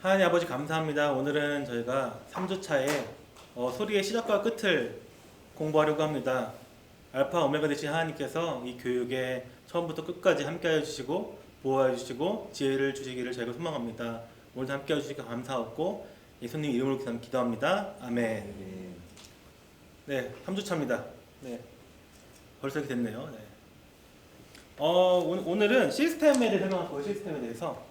하나님 아버지 감사합니다. 오늘은 저희가 3주차에 소리의 시작과 끝을 공부하려고 합니다. 알파 오메가 되신 하나님께서 이 교육에 처음부터 끝까지 함께하여 주시고 보호하여 주시고 지혜를 주시기를 저희가 소망합니다. 오늘도 함께하여 주시기 감사하고 예수님 이름으로 기도합니다. 아멘. 네, 3주차입니다. 네, 벌써 이렇게 됐네요. 네. 오늘은 시스템에 대해 설명할 거예요. 시스템에 대해서.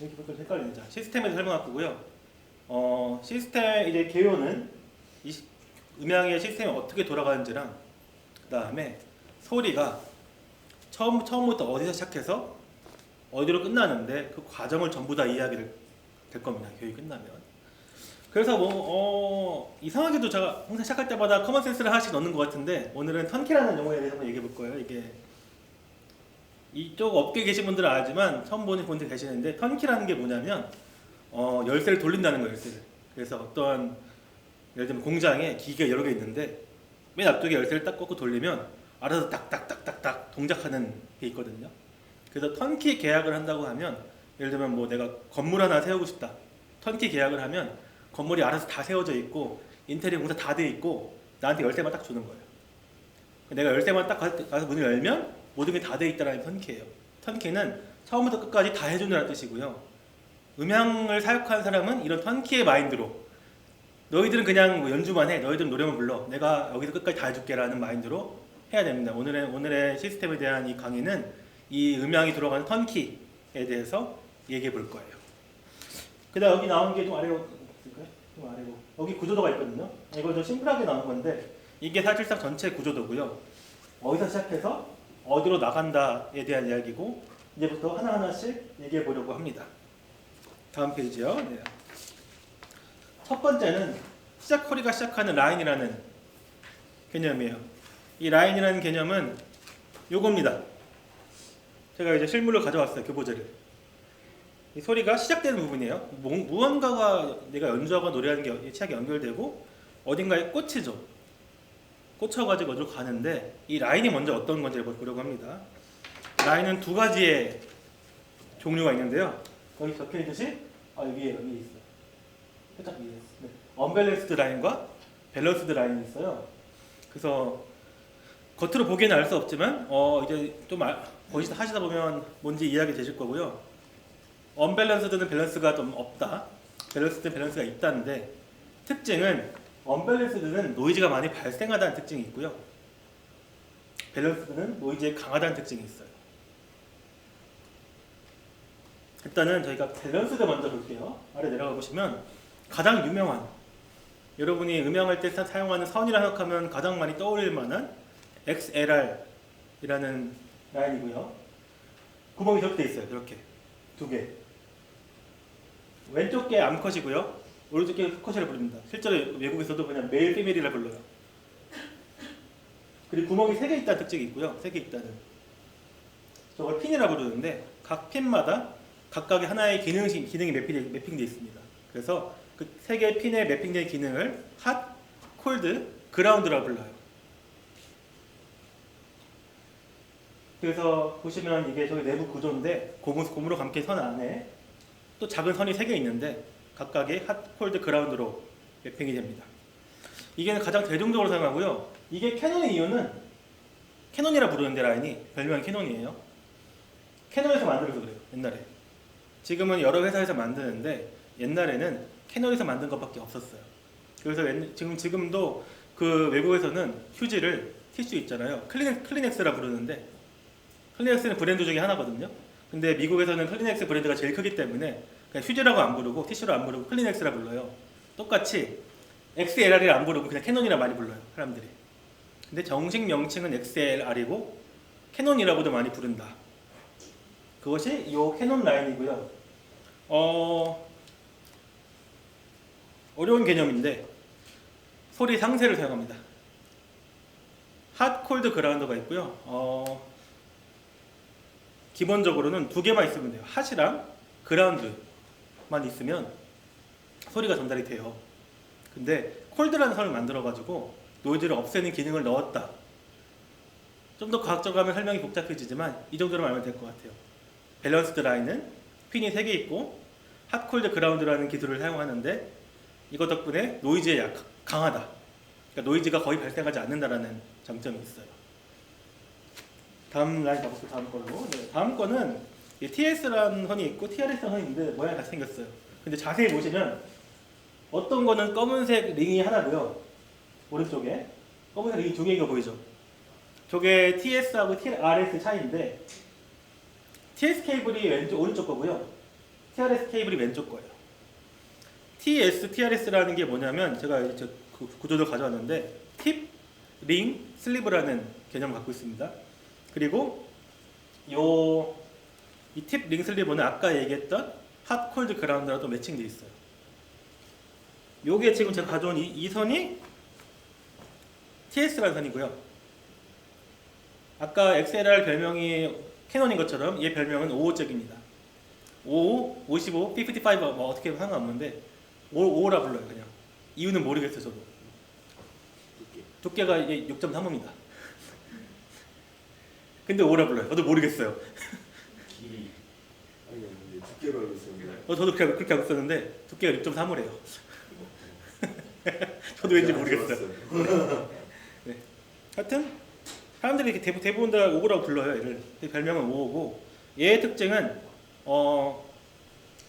이렇게 보통 헷갈리죠. 시스템에 대해 설명할 거고요. 시스템 이제 개요는 음향의 시스템이 어떻게 돌아가는지랑 그 다음에 소리가 처음부터 어디서 시작해서 어디로 끝나는데 그 과정을 전부 다 이야기를 될 겁니다. 교육이 끝나면. 그래서 이상하게도 제가 항상 시작할 때마다 커먼센스를 하나씩 넣는 것 같은데 오늘은 턴키라는 용어에 대해서 한번 얘기해 볼 거예요. 이게 이쪽 업계에 계신 분들은 알지만 처음 보는 분들 계시는데 턴키라는 게 뭐냐면 열쇠를 돌린다는 거예요. 열쇠를. 그래서 어떠한 예를 들면 공장에 기계가 여러 개 있는데 맨 앞쪽에 열쇠를 딱 꽂고 돌리면 알아서 딱딱딱딱딱 동작하는 게 있거든요. 그래서 턴키 계약을 한다고 하면 예를 들면 뭐 내가 건물 하나 세우고 싶다. 턴키 계약을 하면 건물이 알아서 다 세워져 있고 인테리어 공사 다 돼 있고 나한테 열쇠만 딱 주는 거예요. 내가 열쇠만 딱 가서 문을 열면 모든 게 다 돼 있다는 턴키예요. 턴키는 처음부터 끝까지 다 해주는 뜻이고요. 음향을 사역하는 사람은 이런 턴키의 마인드로 너희들은 그냥 뭐 연주만 해, 너희들은 노래만 불러, 내가 여기서 끝까지 다 해줄게라는 마인드로 해야 됩니다. 오늘의 시스템에 대한 이 강의는 이 음향이 들어가는 턴키에 대해서 얘기해 볼 거예요. 그다음 여기 나온 게 좀 아래로 있을까요? 좀 아래로 여기 구조도가 있거든요. 이거 좀 심플하게 나온 건데 이게 사실상 전체 구조도고요. 어디서 시작해서 어디로 나간다에 대한 이야기고 이제부터 하나하나씩 얘기해 보려고 합니다. 다음 페이지요. 네. 첫 번째는 시작거리가 시작하는 라인이라는 개념이에요. 이 라인이라는 개념은 요겁니다. 제가 이제 실물로 가져왔어요. 교보제를. 이 소리가 시작되는 부분이에요. 무언가가 내가 연주하고 노래하는 게 시작이 연결되고 어딘가에 꽂히죠. 꽂혀가지고 어디로 가는데 이 라인이 먼저 어떤 건지 보려고 합니다. 라인은 두 가지의 종류가 있는데요. 여기 적혀 있듯이 여기 있어요. 살짝 위에. 네. 언밸런스드 라인과 밸런스드 라인이 있어요. 그래서 겉으로 보기에는 알 수 없지만 이제 좀 하시다 보면 뭔지 이해하게 되실 거고요. 언밸런스드는 밸런스가 좀 없다. 밸런스드는 밸런스가 있다는데 특징은 언밸런스드는 노이즈가 많이 발생하다는 특징이 있고요. 밸런스드는 노이즈에 강하다는 특징이 있어요. 일단은 저희가 밸런스드 먼저 볼게요. 아래 내려가 보시면 가장 유명한 여러분이 음향할 때 사용하는 선이라 생각하면 가장 많이 떠올릴 만한 XLR이라는 라인이고요. 구멍이 저렇게 돼 있어요. 이렇게 두 개. 왼쪽 게 암컷이고요. 오른쪽 게 수컷이라 부릅니다. 실제로 외국에서도 그냥 메일 피메일이라 불러요. 그리고 구멍이 3개 있다는 특징이 있고요. 3개 있다는. 저걸 핀이라 부르는데 각 핀마다 각각의 하나의 기능이 매핑되어 있습니다. 그래서 그 3개의 핀에 매핑된 기능을 핫, 콜드, 그라운드라 불러요. 그래서 보시면 이게 저기 내부 구조인데 고무로 감긴 선 안에 또 작은 선이 3개 있는데 각각의 핫, 콜드, 그라운드로 매핑이 됩니다. 이게 가장 대중적으로 사용하고요. 이게 캐논의 이유는 캐논이라 부르는데 라인이 별명이 캐논이에요. 캐논에서 만들어서 그래요. 옛날에. 지금은 여러 회사에서 만드는데 옛날에는 캐논에서 만든 것밖에 없었어요. 그래서 지금도 그 외국에서는 휴지를 티슈 있잖아요. 클리넥스라 부르는데 클리넥스는 브랜드 중에 하나거든요. 근데 미국에서는 클리넥스 브랜드가 제일 크기 때문에 그냥 휴지라고 안 부르고 티슈로 안 부르고 클리넥스라 불러요. 똑같이 XLR을 안 부르고 그냥 캐논이라 많이 불러요. 사람들이. 근데 정식 명칭은 XLR이고 캐논이라고도 많이 부른다. 그것이 이 캐논 라인이고요. 어려운 개념인데 소리 상세를 사용합니다. 핫, 콜드, 그라운드가 있고요. 기본적으로는 두 개만 있으면 돼요. 핫이랑 그라운드만 있으면 소리가 전달이 돼요. 근데 콜드라는 선을 만들어가지고 노이즈를 없애는 기능을 넣었다. 좀 더 과학적으로 하면 설명이 복잡해지지만 이 정도로 알면 될 것 같아요. 밸런스드 라인은 핀이 3개 있고 핫콜드 그라운드라는 기술을 사용하는데 이것 덕분에 노이즈에 강하다. 그러니까 노이즈가 거의 발생하지 않는다라는 장점이 있어요. 다음 라인 가볼게요. 다음 걸로. 네, 다음 거는 TS라는 선이 있고 TRS라는 선이 있는데 모양이 같이 생겼어요. 근데 자세히 보시면 어떤 거는 검은색 링이 하나고요. 오른쪽에 검은색 링이 두 개가 보이죠. 저게 TS하고 TRS 차이인데 TS 케이블이 오른쪽 거고요. TRS 케이블이 왼쪽 거예요. TS, TRS라는 게 뭐냐면 제가 이제 그 구조를 가져왔는데 팁, 링, 슬리브라는 개념을 갖고 있습니다. 그리고 이 팁, 링, 슬리브는 아까 얘기했던 핫, 콜드, 그라운드랑 또 매칭되어 있어요. 요게 지금 제가 가져온 이 선이 TS라는 선이고요. 아까 XLR 별명이 캐논인 것처럼 얘 별명은 55잭입니다. 55, 55, 55 뭐 어떻게 상관없는데 55라 불러요 그냥. 이유는 모르겠어요 저도. 두께가 이게 6.35입니다. 근데 5라 불러요. 저도 모르겠어요. 길이 아니 근데 두께로 알고 있었는데 저도 그렇게 알고 있었는데 두께가 6.35래요. 저도 왠지 모르겠어요. 네. 하여튼 사람들이 이렇게 대부분 다 5라고 불러요. 얘를. 별명은 5고 얘의 특징은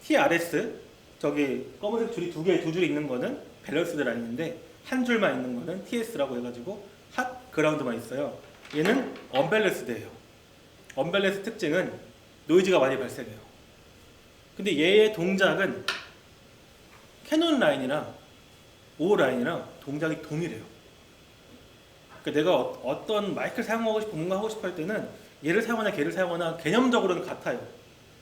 TRS 저기 검은색 줄이 두 줄이 있는 거는 밸런스드 라인인데 한 줄만 있는 거는 TS라고 해가지고 핫 그라운드만 있어요. 얘는 언밸런스드예요. 언밸런스 특징은 노이즈가 많이 발생해요. 근데 얘의 동작은 캐논 라인이랑 오 라인이랑 동작이 동일해요. 그러니까 내가 어떤 마이크를 사용하고 싶고 뭔가 하고 싶어 할 때는 얘를 사용하나 걔를 사용하나 개념적으로는 같아요.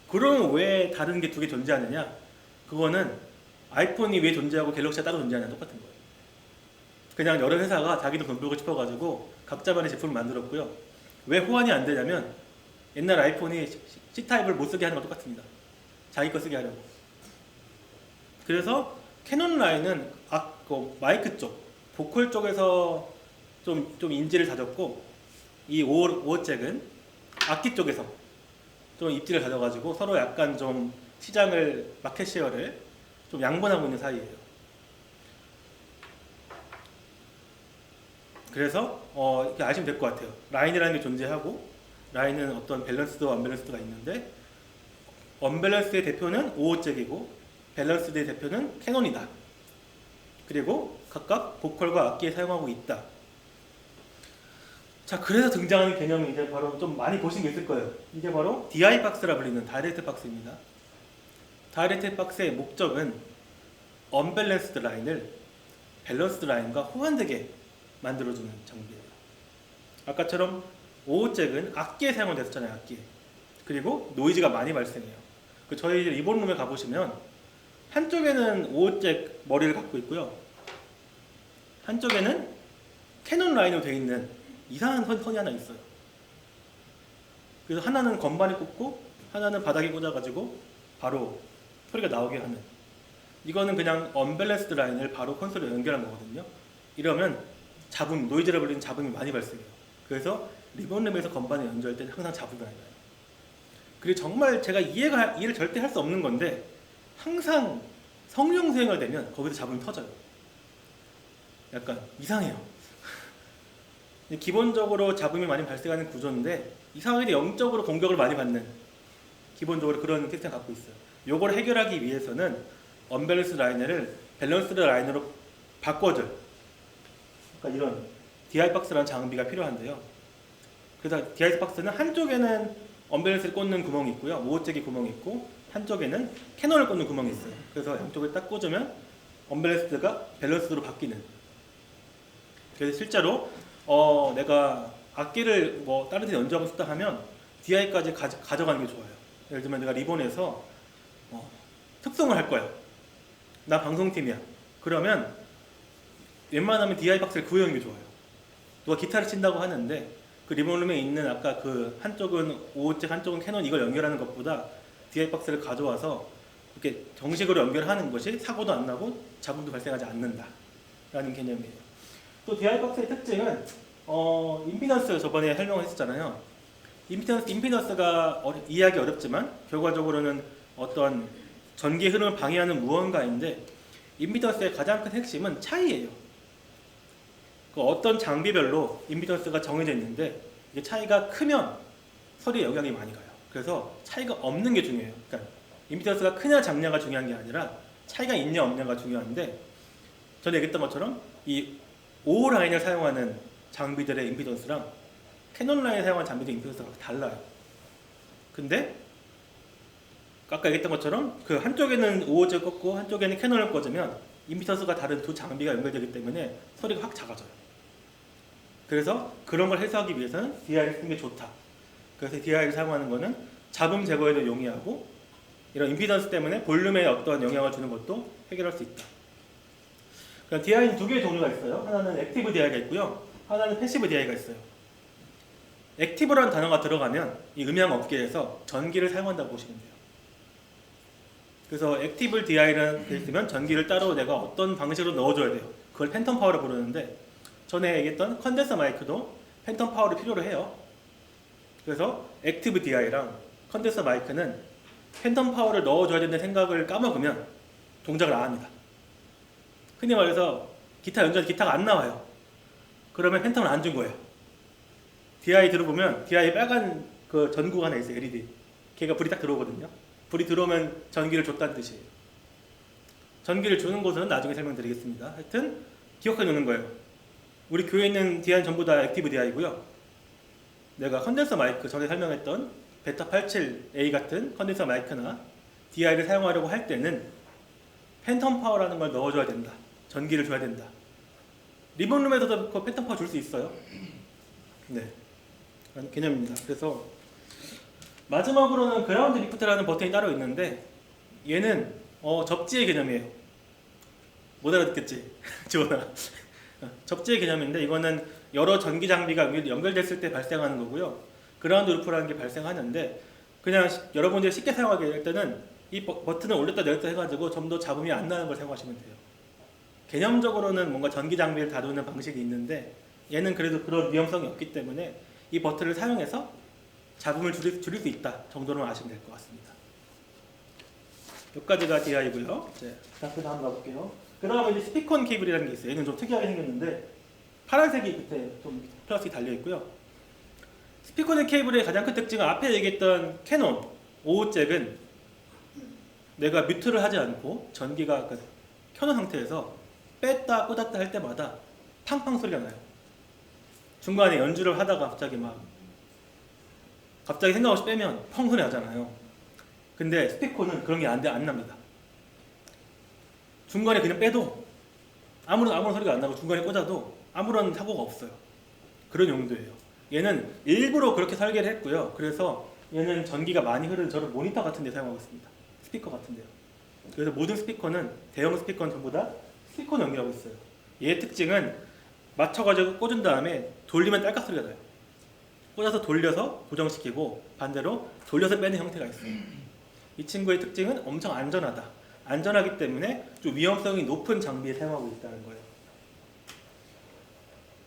그러면 왜 다른 게 두 개 존재하느냐? 그거는 아이폰이 왜 존재하고 갤럭시가 따로 존재하냐 똑같은 거예요. 그냥 여러 회사가 자기도 돈 벌고 싶어가지고 각자만의 제품을 만들었고요. 왜 호환이 안 되냐면 옛날 아이폰이 C타입을 못 쓰게 하는 거 똑같습니다. 자기 거 쓰게 하려고. 그래서 캐논 라인은 그 마이크 쪽, 보컬 쪽에서 좀 인지를 다졌고 이 5잭은 악기 쪽에서 좀 입지를 다져가지고 서로 약간 좀 시장을 마켓 쉐어를 좀 양분하고 있는 사이예요. 그래서 이렇게 아시면 될 것 같아요. 라인이라는 게 존재하고 라인은 어떤 밸런스드와 언밸런스드가 있는데 언밸런스의 대표는 5잭이고 밸런스드의 대표는 캐논이다. 그리고 각각 보컬과 악기에 사용하고 있다. 자, 그래서 등장하는 개념이 이제 바로 좀 많이 보신 게 있을 거예요. 이게 바로 DI 박스라 불리는 다이렉트 박스입니다. 다이렉트 박스의 목적은 언밸런스드 라인을 밸런스드 라인과 호환되게 만들어주는 장비예요. 아까처럼 5잭은 악기에 사용을 됐었잖아요. 악기에. 그리고 노이즈가 많이 발생해요. 저희 리본룸에 가보시면 한쪽에는 5잭 머리를 갖고 있고요. 한쪽에는 캐논 라인으로 되어 있는 이상한 선이 하나 있어요. 그래서 하나는 건반에 꽂고 하나는 바닥에 꽂아가지고 바로 소리가 나오게 하는, 이거는 그냥 언밸런스드 라인을 바로 콘솔에 연결한 거거든요. 이러면 잡음, 노이즈라 불리는 잡음이 많이 발생해요. 그래서 리본룸에서 건반에 연주할 때는 항상 잡음이 많이 나요. 그리고 정말 제가 이해를 절대 할 수 없는 건데 항상 성령 수행을 되면 거기서 잡음이 터져요. 약간 이상해요. 기본적으로 잡음이 많이 발생하는 구조인데 이상하게 영적으로 공격을 많이 받는 기본적으로 그런 특성을 갖고 있어요. 요걸 해결하기 위해서는 언밸런스 라인을 밸런스드 라인으로 바꿔줄, 그러니까 이런 DI 박스라는 장비가 필요한데요. 그래서 DI 박스는 한쪽에는 언밸런스를 꽂는 구멍이 있고요, 5잭이 구멍이 있고 한쪽에는 캐논을 꽂는 구멍이 있어요. 그래서 양쪽을 딱 꽂으면 언밸런스드가 밸런스드로 바뀌는. 그래서 실제로 내가 악기를 뭐 다른 데 연주하고 싶다 하면 DI까지 가져가는 게 좋아요. 예를 들면 내가 리본에서 특성을 할 거야. 나 방송팀이야. 그러면 웬만하면 DI 박스를 구해오는 게 좋아요. 누가 기타를 친다고 하는데 그 리본룸에 있는 아까 그 한쪽은 5잭 한쪽은 캐논 이걸 연결하는 것보다 DI 박스를 가져와서 이렇게 정식으로 연결하는 것이 사고도 안 나고 잡음도 발생하지 않는다 라는 개념이에요. 또 DI 박스의 특징은 임피던스 저번에 설명했었잖아요. 임피던스가 이해하기 어렵지만 결과적으로는 어떤 전기 흐름을 방해하는 무언가인데 임피던스의 가장 큰 핵심은 차이예요. 그 어떤 장비별로 임피던스가 정해져 있는데 이게 차이가 크면 소리에 영향이 많이 가요. 그래서 차이가 없는 게 중요해요. 그러니까 임피던스가 크냐 작냐가 중요한 게 아니라 차이가 있냐 없냐가 중요한데 전에 얘기했던 것처럼 이 O 라인을 사용하는 장비들의 임피던스랑 캐논 라인을 사용하는 장비들의 임피던스가 달라요. 근데 아까 얘기했던 것처럼 그 한쪽에는 오호즈를 꽂고 한쪽에는 캐논을 꽂으면 임피던스가 다른 두 장비가 연결되기 때문에 소리가 확 작아져요. 그래서 그런 걸 해소하기 위해서는 DI를 쓰는 게 좋다. 그래서 DI를 사용하는 거는 잡음 제거에도 용이하고 이런 임피던스 때문에 볼륨에 어떤 영향을 주는 것도 해결할 수 있다. 그럼 DI는 두 개의 종류가 있어요. 하나는 액티브 DI가 있고요. 하나는 패시브 DI가 있어요. 액티브라는 단어가 들어가면 이 음향 업계에서 전기를 사용한다고 보시면 돼요. 그래서 액티브 DI는 있으면 전기를 따로 내가 어떤 방식으로 넣어줘야 돼요. 그걸 팬텀 파워를 부르는데 전에 얘기했던 컨덴서 마이크도 팬텀 파워를 필요로 해요. 그래서 액티브 DI랑 컨덴서 마이크는 팬텀 파워를 넣어줘야 된다는 생각을 까먹으면 동작을 안 합니다. 흔히 말해서 기타 연주할 때 기타가 안 나와요. 그러면 팬텀을 안 준 거예요. DI 들어보면 DI 빨간 그 전구가 하나 있어요. LED. 걔가 불이 딱 들어오거든요. 불이 들어오면 전기를 줬다는 뜻이에요. 전기를 주는 곳은 나중에 설명드리겠습니다. 하여튼 기억해 놓는 거예요. 우리 교회에 있는 DI는 전부 다 액티브 DI고요. 내가 컨덴서 마이크 전에 설명했던 베타 87A 같은 컨덴서 마이크나 DI를 사용하려고 할 때는 팬텀 파워라는 걸 넣어줘야 된다. 전기를 줘야 된다. 리본룸에서도 그 팬텀 파워 줄 수 있어요. 네, 그런 개념입니다. 그래서 마지막으로는 그라운드 리프트라는 버튼이 따로 있는데 얘는 접지의 개념이에요. 못 알아듣겠지? 지원아. 접지의 개념인데 이거는 여러 전기 장비가 연결됐을 때 발생하는 거고요. 그라운드 루프라는 게 발생하는데 그냥 여러분들이 쉽게 사용하게 될 때는 이 버튼을 올렸다 내렸다 해가지고 좀 더 잡음이 안 나는 걸 사용하시면 돼요. 개념적으로는 뭔가 전기 장비를 다루는 방식이 있는데 얘는 그래도 그런 위험성이 없기 때문에 이 버튼을 사용해서 잡음을 줄일 수 있다 정도로만 아시면 될 것 같습니다. 여기까지가 DI고요. 이제 다음 가볼게요. 그 다음에 이제 스피커 케이블이라는 게 있어요. 얘는 좀 특이하게 생겼는데 파란색이 끝에 좀 플라스틱이 달려있고요. 스피커 케이블의 가장 큰 특징은 앞에 얘기했던 캐논 5호잭은 내가 뮤트를 하지 않고 전기가 켜놓은 상태에서 뺐다 꽂았다 할 때마다 팡팡 소리가 나요. 중간에 연주를 하다가 갑자기 생각 없이 빼면 펑 소리 나잖아요. 근데 스피커는 그런 게 안 납니다. 중간에 그냥 빼도 아무런 소리가 안 나고 중간에 꽂아도 아무런 사고가 없어요. 그런 용도예요. 얘는 일부러 그렇게 설계를 했고요. 그래서 얘는 전기가 많이 흐르는 저런 모니터 같은 데 사용하고 있습니다. 스피커 같은 데요. 그래서 모든 스피커는 대형 스피커는 전부 다 실리콘 연결하고 있어요. 얘의 특징은 맞춰가지고 꽂은 다음에 돌리면 딸깍 소리가 나요. 꽂아서 돌려서 고정시키고 반대로 돌려서 빼는 형태가 있어요. 이 친구의 특징은 엄청 안전하다. 안전하기 때문에 좀 위험성이 높은 장비에 사용하고 있다는 거예요.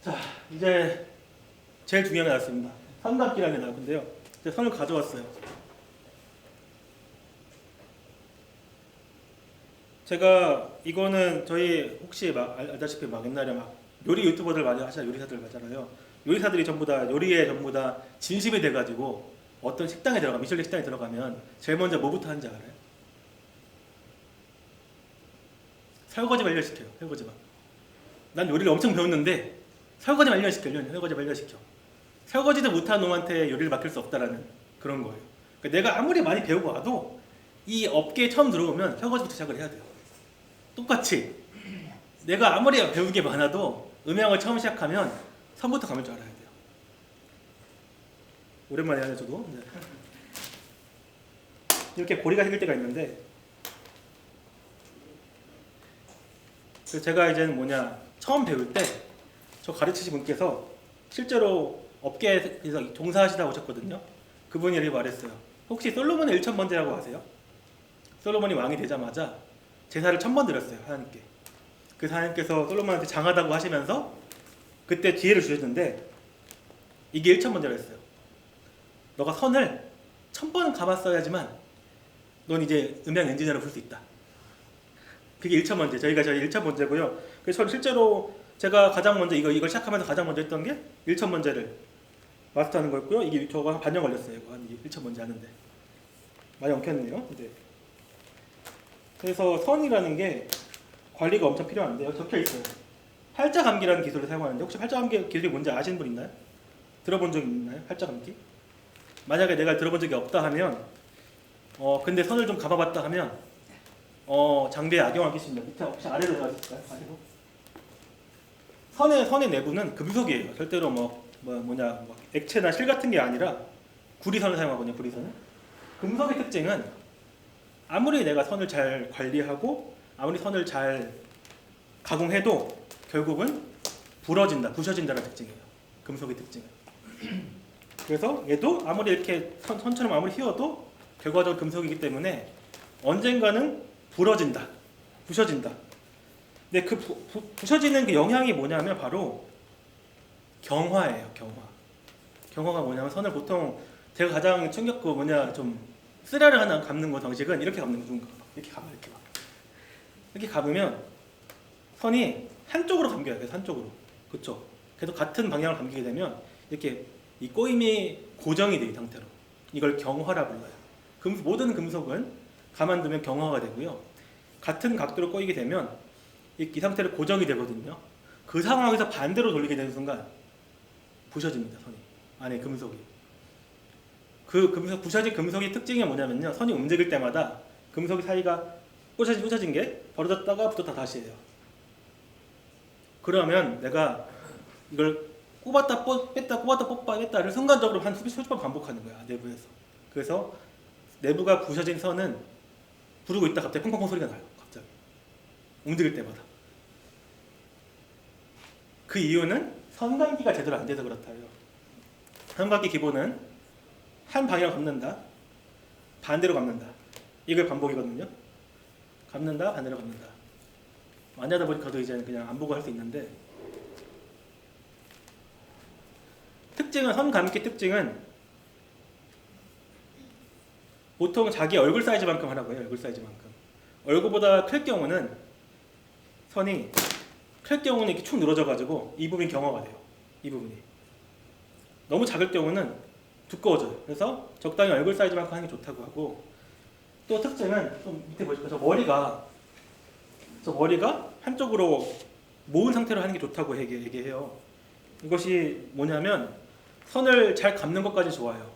자, 이제 제일 중요한 게 나왔습니다. 선답기라는 게 나왔는데요. 제가 선을 가져왔어요. 제가 이거는 저희 혹시 알다시피 옛날에 요리 유튜버들 많이 하시는 요리사들 맞잖아요. 요리사들이 전부 다 요리에 전부 다 진심이 돼가지고 어떤 식당에 미슐랭 식당에 들어가면 제일 먼저 뭐부터 하는지 알아요? 설거지만 1년 시켜요. 설거지만. 난 요리를 엄청 배웠는데 설거지만 1년 시켜. 설거지만 1년 시켜. 설거지도 못한 놈한테 요리를 맡길 수 없다라는 그런 거예요. 그러니까 내가 아무리 많이 배우고 와도 이 업계에 처음 들어오면 설거지부터 시작을 해야 돼요. 똑같이 내가 아무리 배운 게 많아도 음향을 처음 시작하면 선부터 감을 줄 알아야 돼요. 오랜만에 하네 저도. 네. 이렇게 고리가 생길 때가 있는데 그래서 제가 이제는 처음 배울 때 저 가르치신 분께서 실제로 업계에서 종사하시다 오셨거든요. 그분이 이렇게 말했어요. 혹시 솔로몬의 1000번째라고 아세요? 솔로몬이 왕이 되자마자 제사를 1000번 드렸어요. 하나님께. 그 하나님께서 솔로몬한테 장하다고 하시면서 그때 기회를 주셨는데 이게 1000번째라 했어요. 너가 선을 1000번은 감았어야지만 넌 이제 음향 엔지니어로 부를 수 있다. 그게 1차 문제. 저희 1차 문제고요. 그래서 저는 실제로 제가 가장 먼저 이걸 시작하면서 가장 먼저 했던 게 1차 문제를 마스터하는 거였고요. 이게 저거 한 반년 걸렸어요. 이거 한 1차 문제 하는데 많이 엉켰네요. 네. 그래서 선이라는 게 관리가 엄청 필요한데요. 적혀 있어요. 팔자 감기라는 기술을 사용하는데 혹시 팔자 감기 기술이 뭔지 아시는 분 있나요? 들어본 적 있나요? 팔자 감기? 만약에 내가 들어본 적이 없다 하면 근데 선을 좀 감아봤다 하면 장비에 악용하겠습니다. 밑에 혹시 아래로 들어가실까요? 아래로. 선의 내부는 금속이에요. 절대로 액체나 실 같은 게 아니라 구리선을 사용하거든요. 구리선은. 금속의 특징은 아무리 내가 선을 잘 관리하고 아무리 선을 잘 가공해도 결국은 부서진다는 특징이에요. 금속의 특징은. 그래서 얘도 아무리 이렇게 선처럼 아무리 휘어도 결과적으로 금속이기 때문에 언젠가는 부서진다. 근데 그 부서지는 그 영향이 뭐냐면 바로 경화예요. 경화가 뭐냐면 선을 보통 제가 가장 좀 쓰라를 하나 감는 거 정식은 이렇게 감는 거 누군가 이렇게 감으면 선이 한쪽으로 감겨야 돼요. 한쪽으로. 그렇죠? 계속 같은 방향을 감기게 되면 이렇게 이 꼬임이 고정이 돼요. 이 상태로. 이걸 경화라 불러요. 모든 금속은 가만두면 경화가 되고요. 같은 각도로 꼬이게 되면 이 상태로 고정이 되거든요. 그 상황에서 반대로 돌리게 되는 순간 부서집니다. 선이. 안에 금속이. 부서진 금속의 특징이 뭐냐면요. 선이 움직일 때마다 금속의 사이가 부서진 게 벌어졌다가 붙었다 다시 해요. 그러면 내가 이걸 꼽았다 뺐다 뺐다를 순간적으로 한 수십 번 반복하는 거야. 내부에서. 그래서 내부가 부서진 선은 부르고 있다 갑자기 펑펑펑 소리가 나요. 갑자기. 움직일 때마다. 그 이유는 선감기가 제대로 안 돼서 그렇다요. 선감기 기본은 한 방향 감는다. 반대로 감는다. 이걸 반복이거든요. 감는다. 반대로 감는다. 많이 하다 보니까 저도 이제 그냥 안 보고 할 수 있는데 선감기 특징은 보통 자기 얼굴 사이즈만큼 하라고 해요. 얼굴 사이즈만큼. 얼굴보다 클 경우는 선이 클 경우는 이렇게 축 늘어져 가지고 이 부분이 경화가 돼요. 이 부분이. 너무 작을 경우는 두꺼워져요. 그래서 적당히 얼굴 사이즈만큼 하는 게 좋다고 하고 또 특징은 좀 밑에 보실까요? 저 머리가 한쪽으로 모은 상태로 하는 게 좋다고 얘기해요. 이것이 뭐냐면 선을 잘 감는 것까지 좋아요.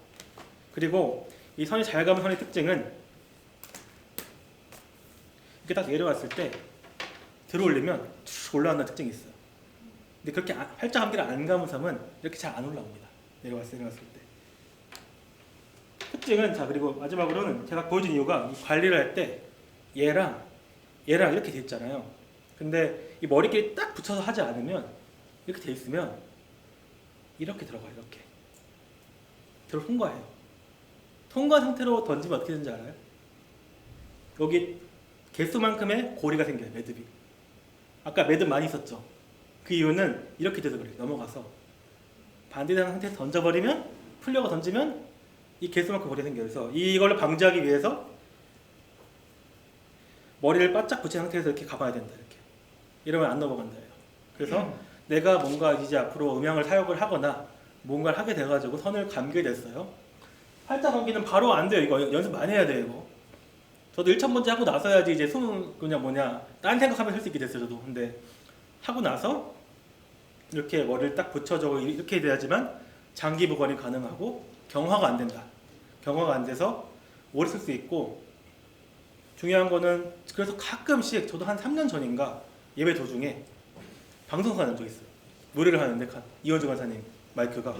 그리고 이 선이 잘 감은 선의 특징은 이렇게 딱 내려왔을 때 들어올리면 쭉 올라간다는 특징이 있어요. 근데 그렇게 팔자 감기를 안 감은 섬은 이렇게 잘 안 올라옵니다. 내려왔을 때. 특징은 그리고 마지막으로는 제가 보여준 이유가 이 관리를 할 때 얘랑 이렇게 돼 있잖아요. 근데 이 머리끼리 딱 붙여서 하지 않으면 이렇게 돼 있으면 이렇게 들어가요. 이렇게 통과해요. 통과 상태로 던지면 어떻게 되는지 알아요? 여기 개수만큼의 고리가 생겨요. 매듭이. 아까 매듭 많이 있었죠. 그 이유는 이렇게 돼서 그래요. 넘어가서 반대되는 상태에서 던져버리면 풀려고 던지면 이 개수만큼 고리가 생겨요. 그래서 이걸 방지하기 위해서 머리를 바짝 붙인 상태에서 이렇게 감아야 된다. 이러면 안 넘어간다. 그래서 내가 뭔가 이제 앞으로 음향을 사용을 하거나 뭔가를 하게 돼가지고 선을 감게 됐어요. 팔자 감기는 바로 안 돼요. 이거 연습 많이 해야 돼요. 이거. 저도 1차 문제 하고 나서야지 이제 딴 생각하면서 할 수 있게 됐어요. 저도. 근데 하고 나서 이렇게 머리를 딱 붙여줘 이렇게 돼야지만 장기 보관이 가능하고 경화가 안 된다. 경화가 안 돼서 오래 쓸 수 있고 중요한 거는 그래서 가끔씩 저도 한 3년 전인가 예배 도중에 방송사 난 적 있어요. 노래를 하는데 이원주 간사님 마이크가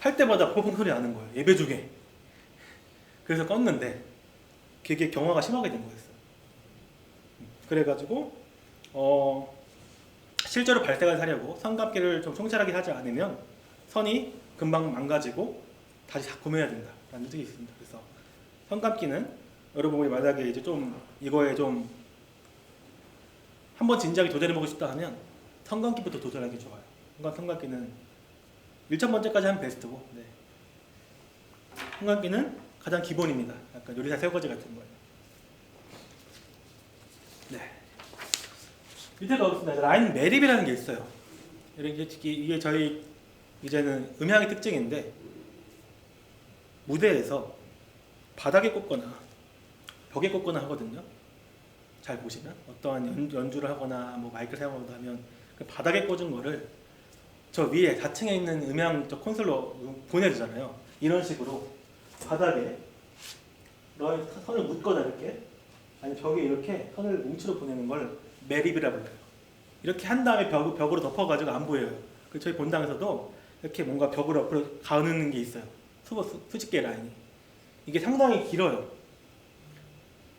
할 때마다 펑펑 소리 나는 거예요. 예배 중에. 그래서 껐는데 그게 경화가 심하게 된 거였어요. 그래가지고 실제로 발색을 하려고 선감기를 좀 총실하게 하지 않으면 선이 금방 망가지고 다시 구매해야 된다라는 뜻이 있습니다. 그래서 선감기는 여러분이 만약에 이제 좀 이거에 좀 한번 진지하게 도전해보고 싶다 하면 선감기부터 도전하기 좋아요. 선감기는 1차 번째까지 하면 베스트고 선감기는 가장 기본입니다. 약간 요리사 설거지 같은 거예요. 네. 밑에 가보겠습니다. 라인 매립이라는 게 있어요. 이게 저희 이제는 음향의 특징인데 무대에서 바닥에 꽂거나 벽에 꽂거나 하거든요. 잘 보시면 어떠한 연주를 하거나 뭐 마이크를 사용하거나 하면 그 바닥에 꽂은 거를 저 위에 4층에 있는 음향 저 콘솔로 보내주잖아요. 이런 식으로 바닥에 선을 묶거나 이렇게 아니 벽에 이렇게 선을 뭉치로 보내는 걸 매립이라고 불러요. 이렇게 한 다음에 벽으로 덮어가지고 안 보여요. 그 저희 본당에서도 이렇게 뭔가 벽으로 옆으로 가는 게 있어요. 수직계 라인이. 이게 상당히 길어요.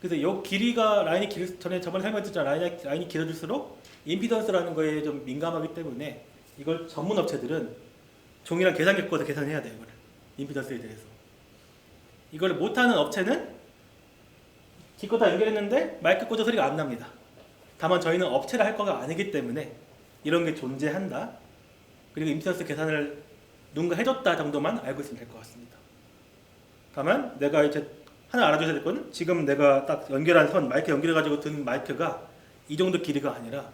그래서 이 길이가 라인이 저번에 설명했잖아요. 라인이 길어질수록 임피던스라는 거에 좀 민감하기 때문에 이걸 전문 업체들은 종이랑 계산기 꽂아서 계산해야 돼요. 이거를 임피던스에 대해서. 이걸 못하는 업체는 기껏 다 연결했는데 마이크 꽂아 소리가 안 납니다. 다만 저희는 업체를 할 거가 아니기 때문에 이런 게 존재한다. 그리고 임피던스 계산을 누군가 해줬다 정도만 알고 있으면 될 것 같습니다. 다만 내가 이제 하나 알아줘야 될 건 지금 내가 딱 연결한 선 마이크 연결해가지고 든 마이크가 이 정도 길이가 아니라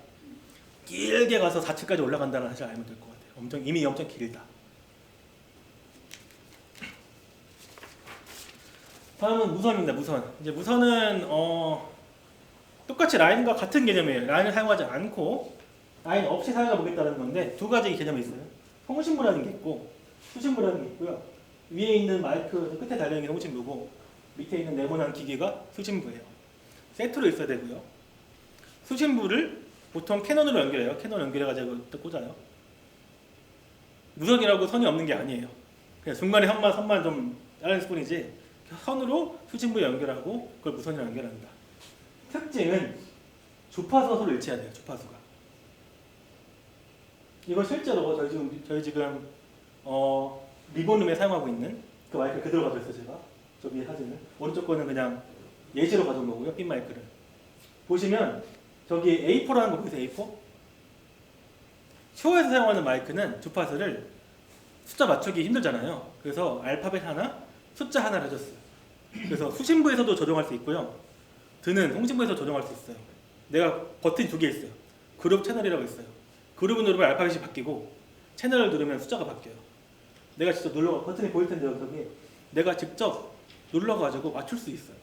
길게 가서 4층까지 올라간다는 사실을 알면 될 것 같아요. 이미 엄청 길다. 다음은 무선입니다. 무선. 이제 무선은 똑같이 라인과 같은 개념이에요. 라인을 사용하지 않고 라인 없이 사용해 보겠다는 건데 두 가지 개념이 있어요. 송신부라는 게 있고 수신부라는 게 있고요. 위에 있는 마이크 끝에 달려있는 게 송신부고 밑에 있는 네모난 기기가 수신부예요. 세트로 있어야 되고요. 수신부를 보통 캐논으로 연결해요. 캐논 연결해가지고 또 꽂아요. 무선이라고 선이 없는 게 아니에요. 그냥 중간에 선만 좀 자를 뿐이지 선으로 수신부 연결하고 그걸 무선이랑 연결합니다. 특징은 주파수가 서로 일치해야 돼요. 주파수가. 이거 실제로 저희 지금 리본룸에 사용하고 있는 그 마이크 그대로 가져왔어요. 제가 저 위에 사진을. 오른쪽 거는 그냥 예시로 가져온 거고요. 핀 마이크를. 보시면 저기 A4라는 거 보이세요? A4? 쇼에서 사용하는 마이크는 주파수를 숫자 맞추기 힘들잖아요. 그래서 알파벳 하나, 숫자 하나를 해줬어요. 그래서 수신부에서도 조정할 수 있고요. 드는 송신부에서 조정할 수 있어요. 내가 버튼이 두 개 있어요. 그룹 채널이라고 있어요. 그룹을 누르면 알파벳이 바뀌고 채널을 누르면 숫자가 바뀌어요. 내가 직접 버튼이 보일 텐데요. 저기 내가 직접 눌러가지고 맞출 수 있어요.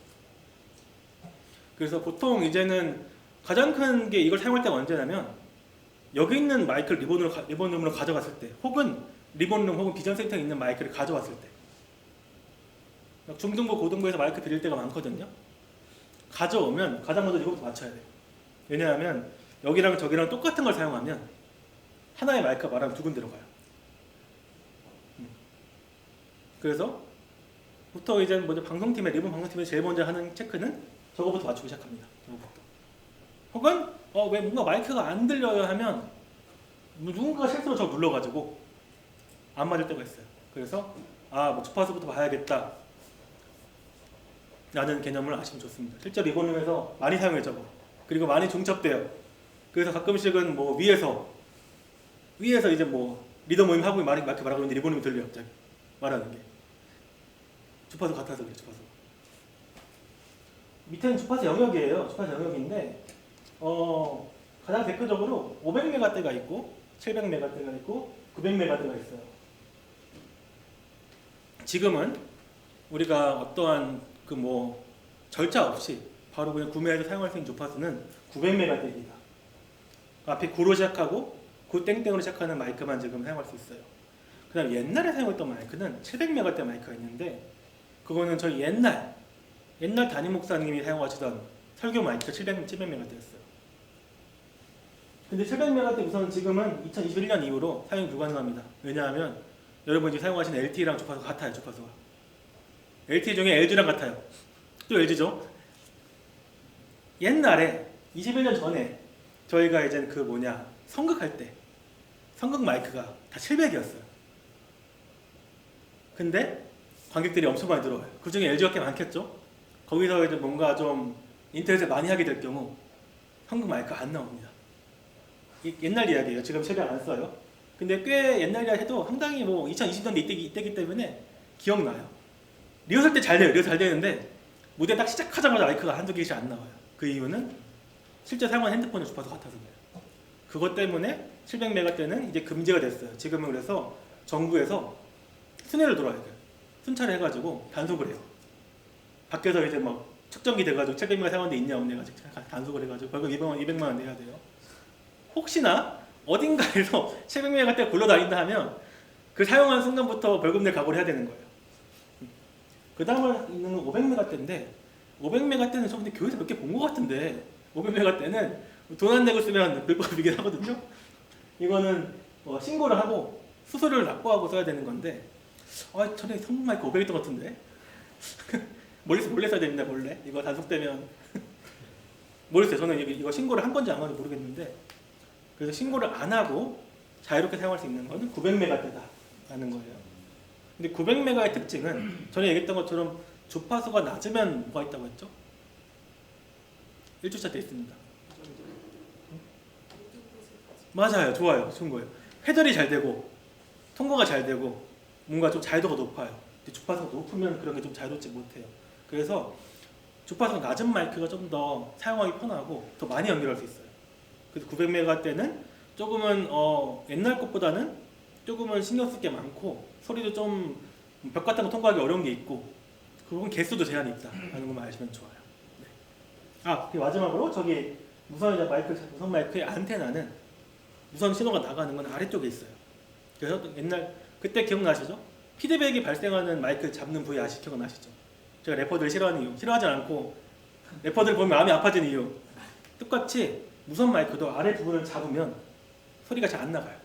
그래서 보통 이제는 가장 큰 게 이걸 사용할 때가 언제냐면 여기 있는 마이크를 리본룸으로 가져갔을 때 혹은 리본룸 혹은 비전 센터에 있는 마이크를 가져왔을 때 중등부 고등부에서 마이크 빌릴 때가 많거든요. 가져오면 가장 먼저 이거부터 맞춰야 돼요. 왜냐하면 여기랑 저기랑 똑같은 걸 사용하면 하나의 마이크가 말하면 두 군데로 가요. 그래서 부터 이제 먼저 리본 방송팀에 제일 먼저 하는 체크는 저거부터 맞추기 시작합니다. 저거부터. 혹은 왜 뭔가 마이크가 안 들려요 하면 누군가가 실수로 저거 눌러가지고 안 맞을 때가 있어요. 그래서 뭐 주파수부터 봐야겠다 라는 개념을 아시면 좋습니다. 실제 리본룸에서 많이 사용해요. 저거. 그리고 많이 중첩돼요. 그래서 가끔씩은 뭐 위에서 이제 뭐 리더 모임 하고 마이크 말하고 있는데 리본룸이 들려요. 갑자기 말하는 게 주파수 같아서 그래. 주파수 밑에는 주파수 영역이에요. 주파수 영역인데 가장 대표적으로 500메가대가 있고 700메가대가 있고 900메가대가 있어요. 지금은 우리가 어떠한 절차 없이 바로 그냥 구매해서 사용할 수 있는 주파수는 900메가대입니다. 앞에 9로 시작하고 9 땡땡으로 시작하는 마이크만 지금 사용할 수 있어요. 그 다음 옛날에 사용했던 마이크는 700메가대 마이크가 있는데 그거는 저희 옛날 담임 목사님이 사용하시던 설교 마이크가 700메가대였어요. 근데 700메가대 우선 지금은 2021년 이후로 사용이 불가능합니다. 왜냐하면 여러분이 사용하시는 LTE랑 주파수가 같아요. 주파수가 LTE 중에 LG랑 같아요. 또 LG죠. 옛날에 21년 전에 저희가 이제 성극할 때 성극 마이크가 다 700이었어요. 근데 관객들이 엄청 많이 들어와요. 그 중에 LG가 꽤 많겠죠. 거기서 이제 뭔가 좀 인터넷에 많이 하게 될 경우 성극 마이크가 안 나옵니다. 옛날 이야기예요. 지금 700 안 써요. 근데 꽤 옛날이라 해도 상당히 2020년대 이때기 때문에 기억나요. 리허설 때 잘 돼요. 리허설 잘 되는데 무대 딱 시작하자마자 마이크가 한두 개씩 안 나와요. 그 이유는 실제 사용하는 핸드폰의 주파수 같아서 그래요. 그것 때문에 700메가 때는 이제 금지가 됐어요. 지금은 그래서 정부에서 순회를 돌아야 돼요. 순찰을 해가지고 단속을 해요. 밖에서 이제 막 측정기 돼가지고 700메가 사용하는데 있냐 없냐 해가지고 단속을 해가지고 벌금 200만 원 내야 돼요. 혹시나 어딘가에서 700메가 때 굴러다닌다 하면 그 사용하는 순간부터 벌금 낼 각오를 해야 되는 거예요. 그 다음에 있는 건 500메가 때인데 500메가 때는 저 근데 교회에서 몇 개 본 것 같은데 500메가 때는 돈 안 내고 쓰면 불법이긴 하거든요. 이거는 신고를 하고 수수료를 납부하고 써야 되는 건데 전에 성분 마이크 500 있던 것 같은데 몰래 써야 됩니다. 몰래 이거 단속되면 모르겠어요. 저는 이거 신고를 한 건지 안 건지 모르겠는데 그래서 신고를 안 하고 자유롭게 사용할 수 있는 거는 900메가대다라는 거예요. 근데 900메가의 특징은 전에 얘기했던 것처럼 주파수가 낮으면 뭐가 있다고 했죠? 1주차 돼 있습니다. 맞아요. 좋아요. 좋은 거예요. 회전이 잘 되고 통과가 잘 되고 뭔가 좀 자유도가 높아요. 근데 주파수가 높으면 그런 게 좀 자유롭지 못해요. 그래서 주파수가 낮은 마이크가 좀 더 사용하기 편하고 더 많이 연결할 수 있어요. 그래서 900메가 때는 조금은 옛날 것보다는 조금은 신경 쓸 게 많고 소리도 좀 벽 같은 거 통과하기 어려운 게 있고 그건 개수도 제한이 있다라는 것만 아시면 좋아요. 네. 그리고 마지막으로 저기 무선 마이크의 안테나는 무선 신호가 나가는 건 아래쪽에 있어요. 그래서 그때 기억나시죠? 피드백이 발생하는 마이크 잡는 부위 기억나시죠? 제가 래퍼들 싫어하는 이유, 싫어하지 않고 래퍼들 보면 마음이 아파지는 이유. 똑같이 무선 마이크도 아래 부분을 잡으면 소리가 잘 안 나가요.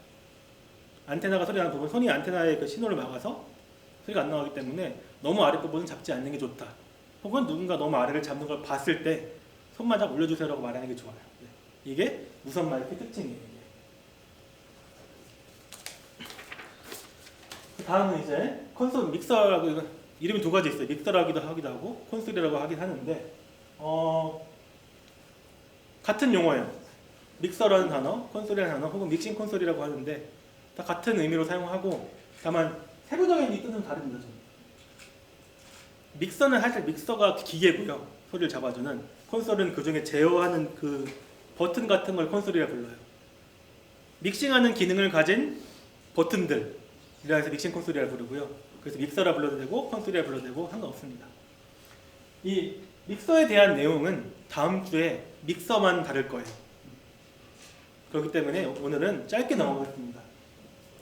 안테나가 소리 나는 부분, 손이 안테나의 그 신호를 막아서 소리가 안 나가기 때문에 너무 아랫부분은 잡지 않는 게 좋다. 혹은 누군가 너무 아래를 잡는 걸 봤을 때 손만 좀 올려주세요라고 말하는 게 좋아요. 네. 이게 무선 마이크의 특징이에요. 다음은 이제 콘솔 믹서라고 이름이 두 가지 있어요. 믹서라기도 하기도 하고 콘솔이라고 하긴 하는데 같은 용어예요. 믹서라는 단어, 콘솔이라는 단어 혹은 믹싱 콘솔이라고 하는데 다 같은 의미로 사용하고 다만 세부적인 뜻은 다릅니다. 좀. 믹서는 사실 믹서가 기계고요. 소리를 잡아주는 콘솔은 그 중에 제어하는 그 버튼 같은 걸 콘솔이라 불러요. 믹싱하는 기능을 가진 버튼들이라 해서 믹싱 콘솔이라 부르고요. 그래서 믹서라 불러도 되고 콘솔이라 불러도 되고 상관없습니다. 이 믹서에 대한 내용은 다음 주에 믹서만 다룰 거예요. 그렇기 때문에 오늘은 짧게 넘어가겠습니다.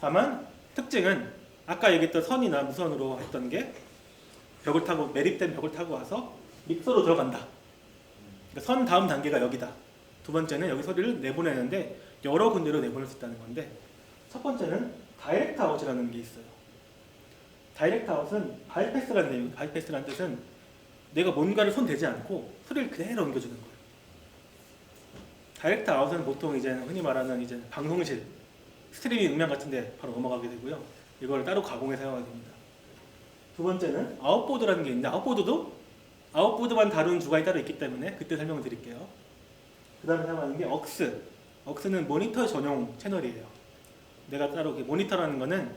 다만 특징은 아까 얘기했던 선이나 무선으로 했던 게 벽을 타고 매립된 벽을 타고 와서 믹서로 들어간다. 그러니까 선 다음 단계가 여기다. 두 번째는 여기 소리를 내보내는데 여러 군데로 내보낼 수 있다는 건데 첫 번째는 다이렉트 아웃이라는 게 있어요. 다이렉트 아웃은 바이패스라는 내용. 바이패스라는 뜻은 내가 뭔가를 손 대지 않고 소리를 그대로 옮겨주는 거예요. 다이렉트 아웃은 보통 이제 흔히 말하는 이제 방송실, 스트리밍 음량 같은데 바로 넘어가게 되고요. 이걸 따로 가공해 사용하게 됩니다. 두 번째는 아웃보드라는 게 있는데 아웃보드만 다루는 주관이 따로 있기 때문에 그때 설명을 드릴게요. 그 다음에 사용하는 게 억스. 억스는 모니터 전용 채널이에요. 내가 따로 모니터라는 거는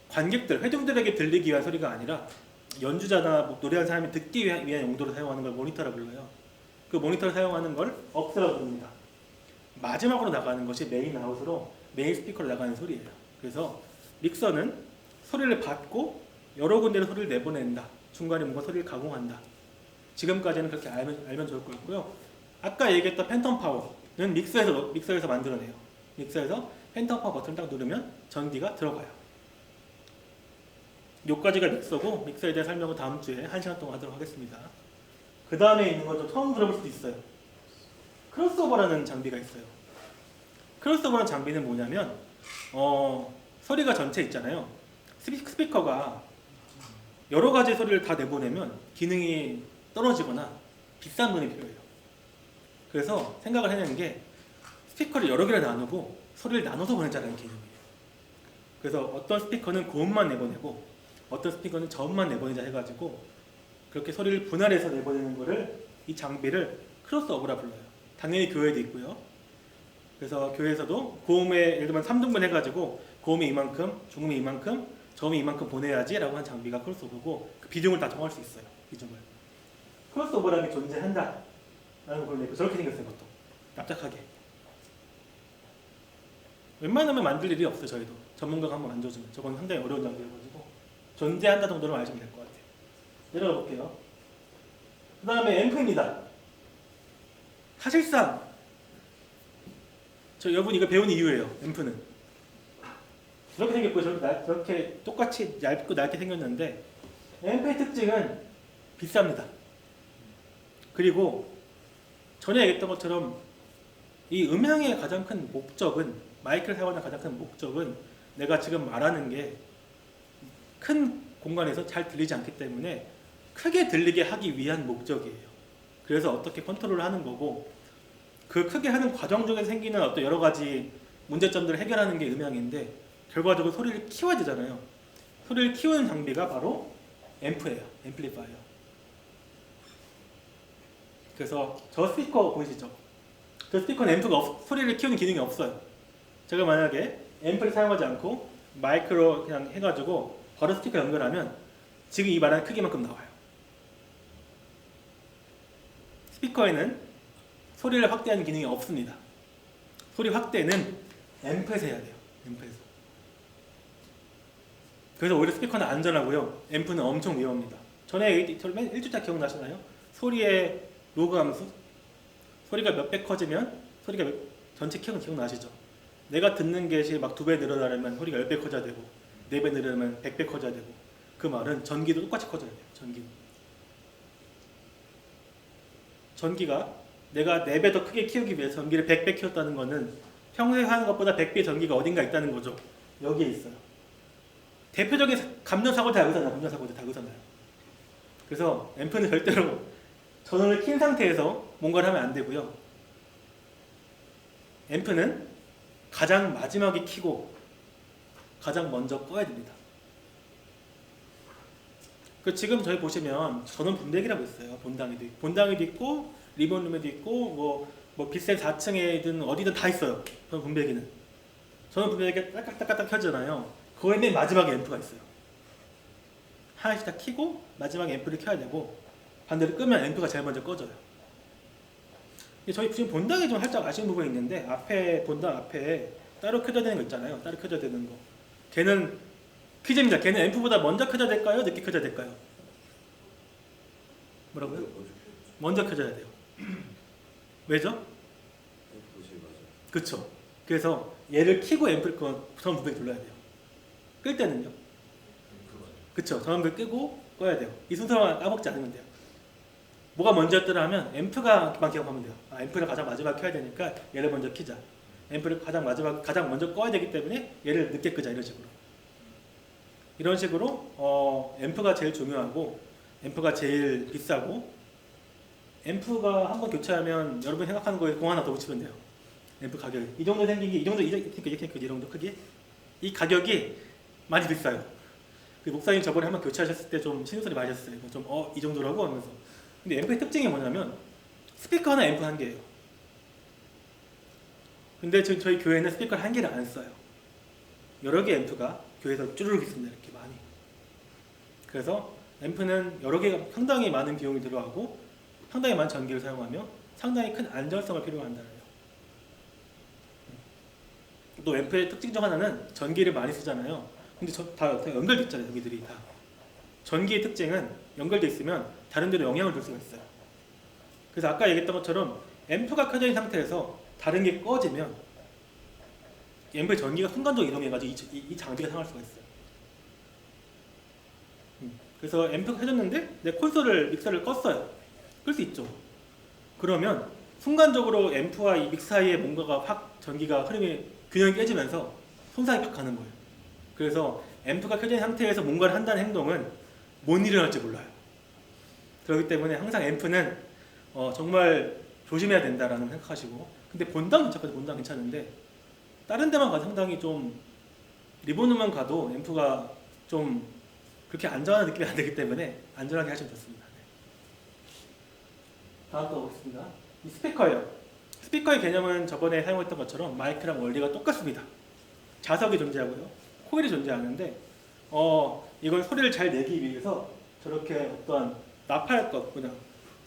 관객들, 회중들에게 들리기 위한 소리가 아니라 연주자나 뭐 노래하는 사람이 듣기 위한 용도로 사용하는 걸 모니터라 불러요. 그 모니터를 사용하는 걸 억스라고 부릅니다. 마지막으로 나가는 것이 메인 아웃으로 메인 스피커로 나가는 소리예요. 그래서 믹서는 소리를 받고 여러 군데로 소리를 내보낸다. 중간에 뭔가 소리를 가공한다. 지금까지는 그렇게 알면 좋을 것 같고요. 아까 얘기했던 팬텀 파워는 믹서에서 만들어내요. 믹서에서 팬텀 파워 버튼을 딱 누르면 전기가 들어가요. 여기까지가 믹서고 믹서에 대한 설명은 다음 주에 1시간 동안 하도록 하겠습니다. 그 다음에 있는 건 좀 처음 들어볼 수도 있어요. 크로스오버라는 장비가 있어요. 크로스오버라는 장비는 뭐냐면 소리가 전체 있잖아요. 스피커가 여러 가지 소리를 다 내보내면 기능이 떨어지거나 비싼 돈이 필요해요. 그래서 생각을 해내는 게 스피커를 여러 개를 나누고 소리를 나눠서 보내자는 개념이에요. 그래서 어떤 스피커는 고음만 내보내고 어떤 스피커는 저음만 내보내자 해가지고 그렇게 소리를 분할해서 내보내는 거를 이 장비를 크로스오버라 불러요. 당연히 교회도 있고요. 그래서 교회에서도 고음에 예를 들면 3등분 해가지고 고음이 이만큼, 중음이 이만큼, 점이 이만큼 보내야지라고 한 장비가 크로스오버고 그 비중을 다 정할 수 있어요. 비중을. 크로스오버라는 게 존재한다. 라는 걸 내고 저렇게 생겼어요. 보통. 납작하게. 웬만하면 만들 일이 없어요. 저희도. 전문가가 한번 만져주면. 저건 상당히 어려운 장비여가지고 존재한다 정도로 알시면 될 것 같아요. 내려가 볼게요. 그 다음에 앰프입니다. 사실상 여러분 이거 배운 이유예요. 앰프는 저렇게 생겼고 저렇게 똑같이 얇고 낡게 생겼는데 앰프의 특징은 비쌉니다. 그리고 전에 얘기했던 것처럼 이 음향의 가장 큰 목적은 마이크를 사용하는 가장 큰 목적은 내가 지금 말하는 게 큰 공간에서 잘 들리지 않기 때문에 크게 들리게 하기 위한 목적이에요. 그래서 어떻게 컨트롤을 하는 거고 그 크게 하는 과정 중에 생기는 어떤 여러 가지 문제점들을 해결하는 게 음향인데 결과적으로 소리를 키워야 되잖아요. 소리를 키우는 장비가 바로 앰프예요. 앰플리파이어. 그래서 저 스피커 보이시죠? 저 스피커는 앰프가 소리를 키우는 기능이 없어요. 제가 만약에 앰프를 사용하지 않고 마이크로 그냥 해가지고 바로 스피커 연결하면 지금 이 말하는 크기만큼 나와요. 스피커에는 소리를 확대하는 기능이 없습니다. 소리 확대는 앰프에서 해야 돼요. 앰프에서. 그래서 오히려 스피커는 안전하고요. 앰프는 엄청 위험합니다. 전에 1주차 기억나시나요? 소리의 로그 함수? 소리가 몇배 커지면 소리가 전체 키는 기억나시죠? 내가 듣는 것이 막 2배 늘어나려면 소리가 10배 커져야 되고 4배 늘어나면 100배 커져야 되고 그 말은 전기도 똑같이 커져야 돼요. 전기가 내가 4배 더 크게 키우기 위해서 전기를 100배 키웠다는 것은 평소에 하는 것보다 100배 전기가 어딘가 있다는 거죠. 여기에 있어요. 대표적인 감전사고 다 여기서 나요. 감전사고도 다 여기서 나요. 그래서 앰프는 절대로 전원을 킨 상태에서 뭔가를 하면 안 되고요. 앰프는 가장 마지막에 켜고 가장 먼저 꺼야 됩니다. 지금 저희 보시면 전원 분배기라고 있어요. 본당에도 있고 리본룸에도 있고 뭐 비싼 4층에든 어디든 다 있어요. 전원 분배기는. 전원 분배기가 딱딱딱딱 켜지잖아요. 거기에 맨 마지막에 앰프가 있어요. 하나씩 다 켜고 마지막에 앰프를 켜야 되고 반대로 끄면 앰프가 제일 먼저 꺼져요. 저희 지금 본당에 좀 살짝 아쉬운 부분이 있는데 본당 앞에 따로 켜져야 되는 거 있잖아요. 따로 켜져야 되는 거. 걔는 퀴즈입니다. 걔는 앰프보다 먼저 켜져야 될까요? 늦게 켜져야 될까요? 뭐라고요? 먼저 켜져야 돼요. 왜죠? 그쵸. 그래서 얘를 켜고 앰프를 전원 분배기 눌러야 돼요. 끌 때는요. 그쵸. 전원 분배기 끄고 꺼야 돼요. 이 순서만 까먹지 않으면 돼요. 뭐가 먼저였더라 하면 앰프가만 기억하면 돼요. 앰프를 가장 마지막 켜야 되니까 얘를 먼저 켜자. 앰프를 가장 먼저 꺼야 되기 때문에 얘를 늦게 끄자. 이런 식으로 앰프가 제일 중요하고 앰프가 제일 비싸고 앰프가 한번 교체하면 여러분이 생각하는 거에 공 하나 더 붙이면 돼요. 앰프 가격이 이 정도 생긴 게 이 정도 크기 이 가격이 많이 비싸요. 목사님 저번에 한번 교체하셨을 때 좀 신음소리 많이 하셨어요. 이 정도라고 하면서. 근데 앰프의 특징이 뭐냐면 스피커 하나 앰프 한 개예요. 근데 지금 저희 교회는 스피커 한 개를 안 써요. 여러 개 앰프가 교회에서 쭈르륵 있습니다. 이렇게 많이. 그래서 앰프는 여러 개가 상당히 많은 비용이 들어가고 상당히 많은 전기를 사용하며 상당히 큰 안전성을 필요로 한다는 거예요. 또 앰프의 특징 중 하나는 전기를 많이 쓰잖아요. 근데 다 연결돼 있잖아요. 여기들이 다. 전기의 특징은 연결돼 있으면 다른 데로 영향을 줄 수가 있어요. 그래서 아까 얘기했던 것처럼 앰프가 켜져 있는 상태에서 다른 게 꺼지면 앰프의 전기가 순간적으로 이동해가지고 이 장비가 상할 수가 있어요. 그래서 앰프가 켜졌는데 내 콘솔을 믹서를 껐어요. 끌 수 있죠. 그러면 순간적으로 앰프와 이 믹서 사이에 뭔가가 확 전기가 균형이 깨지면서 손상이 팍 가는 거예요. 그래서 앰프가 켜진 상태에서 뭔가를 한다는 행동은 못 일어날지 몰라요. 그렇기 때문에 항상 앰프는 정말 조심해야 된다라는 생각하시고 근데 본당 괜찮은데 다른 데만 가도 상당히 좀 리본룸만 가도 앰프가 좀 그렇게 안전한 느낌이 안 되기 때문에 안전하게 하시면 좋습니다. 다음 거 보겠습니다. 이 스피커예요. 스피커의 개념은 저번에 사용했던 것처럼 마이크랑 원리가 똑같습니다. 자석이 존재하고요. 코일이 존재하는데 이걸 소리를 잘 내기 위해서 저렇게 어떠한 나팔 것 그냥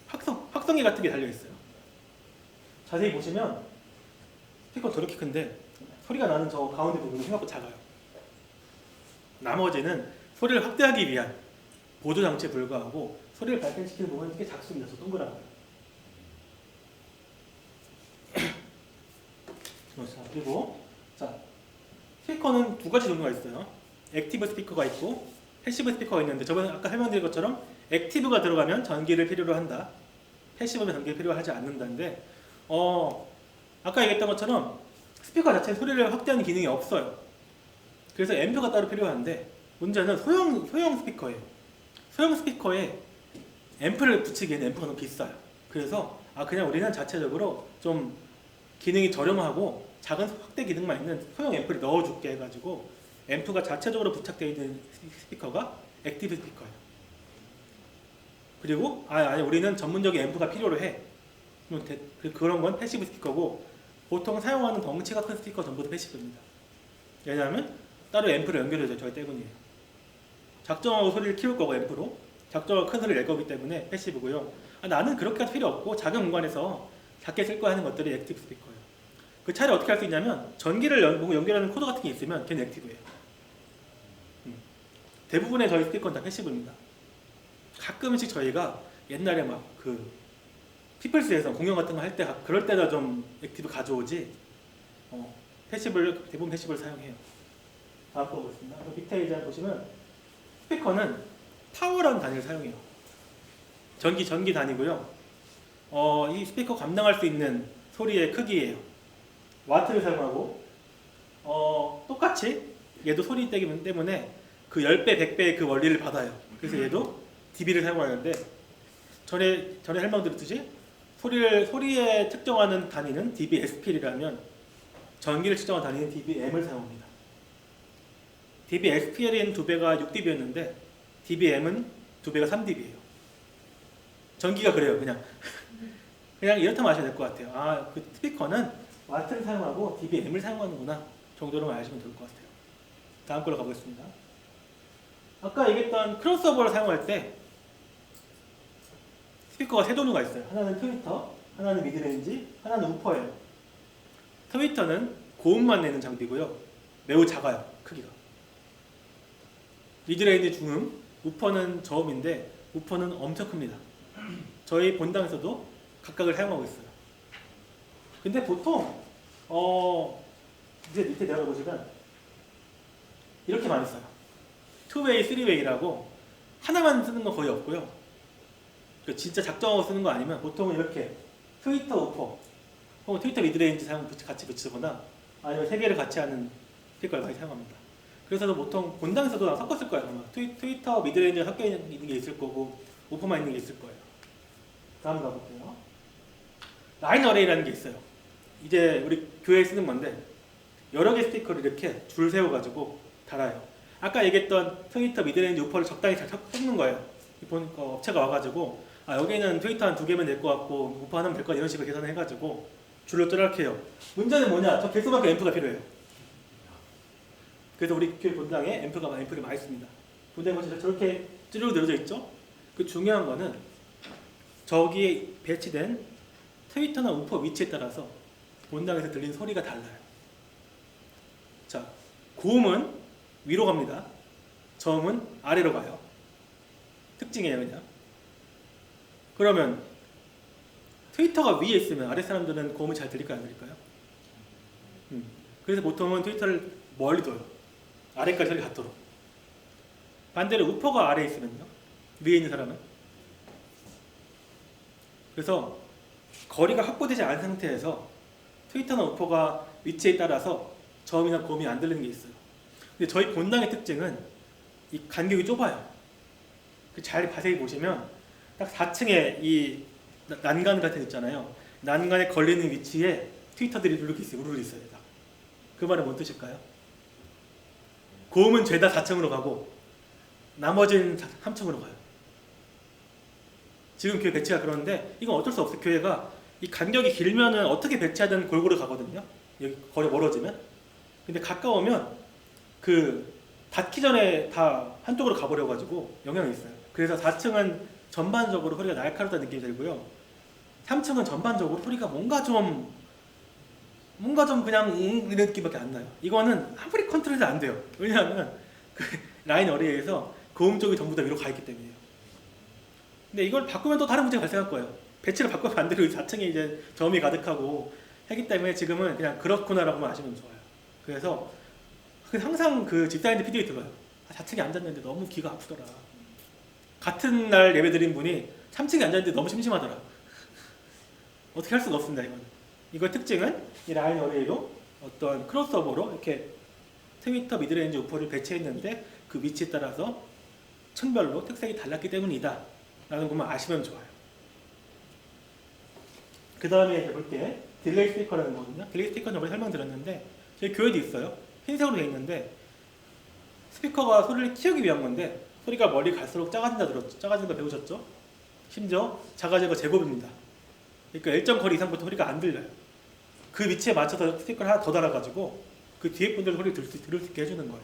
확성기 같은 게 달려 있어요. 자세히 보시면 스피커 저렇게 큰데 소리가 나는 저 가운데 부분이 생각보다 작아요. 나머지는 소리를 확대하기 위한 보조 장치에 불과하고 소리를 발생시키는 부분은 꽤 작습니다. 저 동그란 거요. 자, 그리고 자 스피커는 두 가지 종류가 있어요. 액티브 스피커가 있고 패시브 스피커가 있는데 저번에 아까 설명드린 것처럼 액티브가 들어가면 전기를 필요로 한다. 패시브는 전기를 필요하지 않는다는데 아까 얘기했던 것처럼 스피커 자체에 소리를 확대하는 기능이 없어요. 그래서 앰프가 따로 필요한데 문제는 소형 스피커예요. 소형 스피커에 앰프를 붙이기에는 앰프가 너무 비싸요. 그래서 그냥 우리는 자체적으로 좀 기능이 저렴하고 작은 확대 기능만 있는 소형 앰프를 넣어줄게 해가지고 앰프가 자체적으로 부착되어 있는 스피커가 액티브 스피커예요. 그리고 아니 우리는 전문적인 앰프가 필요로 해. 그런 건 패시브 스피커고 보통 사용하는 덩치가 큰 스피커 전부 다 패시브입니다. 왜냐하면 따로 앰프를 연결해줘요. 저희 때문이에요. 작정하고 소리를 키울 거고 앰프로 작정하고 큰 소리를 낼 거기 때문에 패시브고요. 나는 그렇게까지 필요 없고 작은 공간에서 작게 쓸 거 하는 것들이 액티브 스피커예요. 그 차이를 어떻게 할 수 있냐면 전기를 연결하는 코드 같은 게 있으면 걔는 액티브예요. 대부분의 저희 스피커는 다 패시브입니다. 가끔씩 저희가 옛날에 막 그 피플스에서 공연 같은 거 할 때 그럴 때다 좀 액티브 가져오지 대부분 패시브를 사용해요. 다음 거 보겠습니다. 빅테이저 보시면 스피커는 파워라는 단위를 사용해요. 전기 단위고요. 이 스피커 감당할 수 있는 소리의 크기예요. 와트를 사용하고 똑같이 얘도 소리 때문에 그 10배, 100배의 그 원리를 받아요. 그래서 얘도 dB를 사용하는데 전에 설명드렸듯이 소리에 측정하는 단위는 dBSPL이라면 전기를 측정하는 단위는 dBm을 사용합니다. dBSPL인 2배가 6dB였는데 dBm은 2배가 3dB예요. 전기가 그래요. 그냥 이렇다면 아셔야 될 것 같아요. 그 스피커는 와트를 사용하고 dBm을 사용하는구나 정도로만 아시면 될 것 같아요. 다음 걸로 가보겠습니다. 아까 얘기했던 크로스오버를 사용할 때 스피커가 세 종류가 있어요. 하나는 트위터, 하나는 미드레인지, 하나는 우퍼예요. 트위터는 고음만 내는 장비고요. 매우 작아요. 크기가. 미드레인지 중음, 우퍼는 저음인데 우퍼는 엄청 큽니다. 저희 본당에서도 각각을 사용하고 있어요. 근데 보통 이제 밑에 내려가 보시면 이렇게 많이 써요. 2웨이, 3웨이라고 하나만 쓰는 건 거의 없고요. 진짜 작정하고 쓰는 거 아니면 보통은 이렇게 트위터 우퍼 혹은 트위터 미드레인지 같이 붙이거나 아니면 세 개를 같이 하는 스피커를 많이 사용합니다. 그래서 보통 본당에서도 섞었을 거예요. 아마 트위터 미드레인지가 섞여 있는 게 있을 거고 우퍼만 있는 게 있을 거예요. 다음 가볼게요. 라인 어레이라는 게 있어요. 이제 우리 교회에 쓰는 건데 여러 개 스피커를 이렇게 줄 세워가지고 달아요. 아까 얘기했던 트위터 미드레인지 우퍼를 적당히 잘 섞는 거예요. 보니까 업체가 와가지고 여기는 트위터 한 2개면 될 것 같고 우퍼 하나면 될 것 같고 이런 식으로 계산을 해가지고 줄로 쪼락해요. 문제는 뭐냐? 저 개수만큼 앰프가 필요해요. 그래서 우리 교회 본당에 앰프를 많이 씁니다. 본당에 보시면 저렇게 쭈르륵 늘어져 있죠? 그 중요한 거는 저기에 배치된 트위터나 우퍼 위치에 따라서 본당에서 들리는 소리가 달라요. 자, 고음은 위로 갑니다. 저음은 아래로 가요. 특징이에요, 그냥. 그러면 트위터가 위에 있으면 아래 사람들은 고음이 잘 들릴까요, 안 들릴까요? 그래서 보통은 트위터를 멀리 둬요. 아래까지 소리 같도록. 반대로 우퍼가 아래에 있으면요, 위에 있는 사람은. 그래서 거리가 확보되지 않은 상태에서 트위터나 우퍼가 위치에 따라서 저음이나 고음이 안 들리는 게 있어요. 근데 저희 본당의 특징은 이 간격이 좁아요. 잘 자세히 보시면 딱 4층에 이 난간 같은 데 있잖아요. 난간에 걸리는 위치에 트위터들이 우르르 있어요. 그 말은 뭔 뜻일까요? 고음은 죄다 4층으로 가고 나머지는 3층으로 가요. 지금 교회 배치가 그런데 이건 어쩔 수 없어요. 교회가 이 간격이 길면은 어떻게 배치하든 골고루 가거든요. 여기 거리 멀어지면. 근데 가까우면 그 닫기 전에 다 한쪽으로 가버려가지고 영향이 있어요. 그래서 4층은 전반적으로 소리가 날카롭다는 느낌이 들고요. 3층은 전반적으로 소리가 뭔가 좀 그냥 이런 느낌밖에 안 나요. 이거는 아무리 컨트롤해도 안 돼요. 왜냐하면 그 라인 어레이에서 고음 쪽이 전부 다 위로 가 있기 때문이에요. 근데 이걸 바꾸면 또 다른 문제가 발생할 거예요. 배치를 바꾸면 반대로 4층에 이제 점이 가득하고 하기 때문에 지금은 그냥 그렇구나라고만 아시면 좋아요. 그래서 항상 그 집사님들 피드백이 들어요. 4층에 앉았는데 너무 귀가 아프더라. 같은 날 예배 드린 분이 3층에 앉았는데 너무 심심하더라. 어떻게 할 수가 없습니다. 이거의 특징은 이 라인 어레이로 어떤 크로스오버로 이렇게 트위터 미드레인지 우퍼를 배치했는데 그 위치에 따라서 층별로 특색이 달랐기 때문이다 라는 것만 아시면 좋아요. 그 다음에 이제 볼게 딜레이 스피커라는 거거든요. 딜레이 스피커는 저번에 설명드렸는데 저희 교회도 있어요. 흰색으로 되어 있는데 스피커가 소리를 키우기 위한 건데 소리가 멀리 갈수록 작아진다 배우셨죠? 심지어 작아지고 제곱입니다. 그러니까 일정 거리 이상부터 소리가 안 들려요. 그 위치에 맞춰서 스피커를 하나 더 달아가지고 그 뒤에 분들 소리 들을 수 있게 해주는 거예요.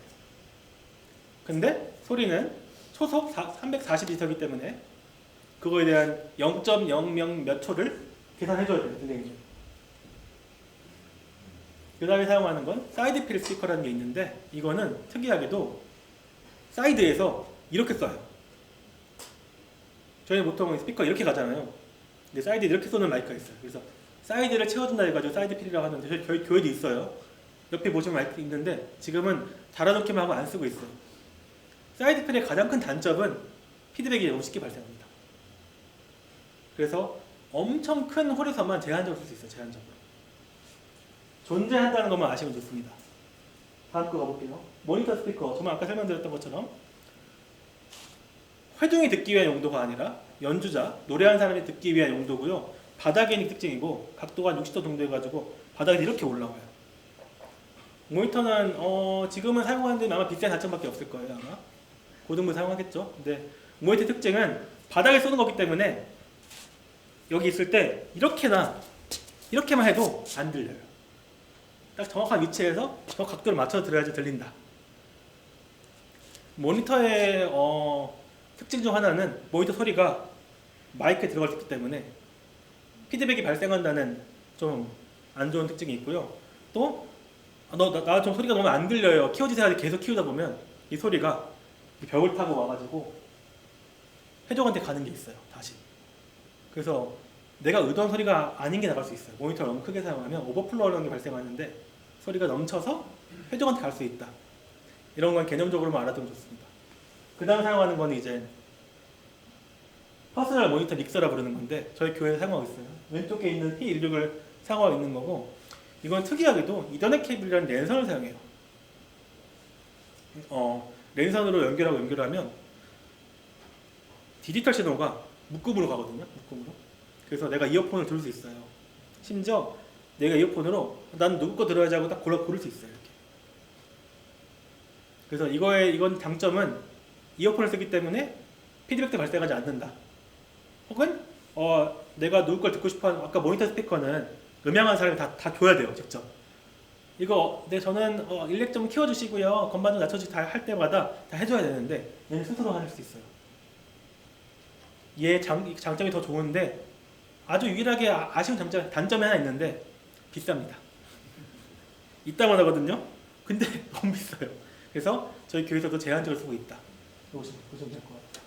근데 소리는 초속 340Hz이기 때문에 그거에 대한 0.00 몇 초를 계산해줘야 돼요. 딜레이는. 그 다음에 사용하는 건 사이드 필 스피커라는 게 있는데 이거는 특이하게도 사이드에서 이렇게 써요. 저희 보통 스피커 이렇게 가잖아요. 근데 사이드에 이렇게 쏘는 마이크가 있어요. 그래서 사이드를 채워준다 해가지고 사이드 필이라고 하는데 저희 교회도 있어요. 옆에 보시면 마이크 있는데 지금은 달아놓기만 하고 안 쓰고 있어요. 사이드 필의 가장 큰 단점은 피드백이 너무 쉽게 발생합니다. 그래서 엄청 큰 홀에서만 제한적으로 쓸 수 있어요. 제한적으로. 존재한다는 것만 아시면 좋습니다. 다음 거 가볼게요. 모니터 스피커. 정말 아까 설명드렸던 것처럼 회중이 듣기 위한 용도가 아니라 연주자, 노래하는 사람이 듣기 위한 용도고요. 바닥에 있는 특징이고 각도가 한 60도 정도 해가지고 바닥에 이렇게 올라와요. 모니터는 지금은 사용하는데 아마 비싼 단점밖에 없을 거예요. 아마 고등부 사용하겠죠. 근데 모니터 특징은 바닥에 쏘는 거기 때문에 여기 있을 때 이렇게만 해도 안 들려요. 딱 정확한 위치에서 저 각도를 맞춰서 들어야지 들린다. 모니터의 특징 중 하나는 모니터 소리가 마이크에 들어갈 수 있기 때문에 피드백이 발생한다는 좀 안 좋은 특징이 있고요. 또 나 좀 소리가 너무 안 들려요. 키워지세요. 계속 키우다 보면 이 소리가 벽을 타고 와가지고 회족한테 가는 게 있어요. 다시. 그래서 내가 의도한 소리가 아닌 게 나갈 수 있어요. 모니터를 너무 크게 사용하면 오버플로우라는 게 발생하는데 소리가 넘쳐서 회족한테 갈 수 있다. 이런 건 개념적으로만 알아두면 좋습니다. 그 다음 사용하는 건 이제 퍼스널 모니터 믹서라 부르는 건데 저희 교회에 사용하고 있어요. 왼쪽에 있는 P16을 사용하고 있는 거고 이건 특이하게도 이더넷 케이블이라는 랜선을 사용해요. 랜선으로 연결하면 디지털 신호가 묶음으로 가거든요. 묶음으로. 그래서 내가 이어폰을 들을 수 있어요. 심지어 내가 이어폰으로 난 누구 거 들어야지 하고 딱 고를 수 있어요. 이렇게. 그래서 이건 장점은 이어폰을 쓰기 때문에 피드백도 발생하지 않는다. 혹은 내가 누구 걸 듣고 싶어하는 아까 모니터 스피커는 음향하는 사람이 다 줘야 돼요. 직접. 이거 저는 일렉 좀 키워주시고요. 건반 좀 낮춰주시고 다 할 때마다 다 해줘야 되는데 얘는 스스로 할 수 있어요. 얘 장점이 더 좋은데 아주 유일하게 아쉬운 단점이 하나 있는데 비쌉니다. 이따만 하거든요. 근데 너무 비싸요. 그래서 저희 교회에서도 제한적으로 쓰고 있다. 보시면 될 것 같아요.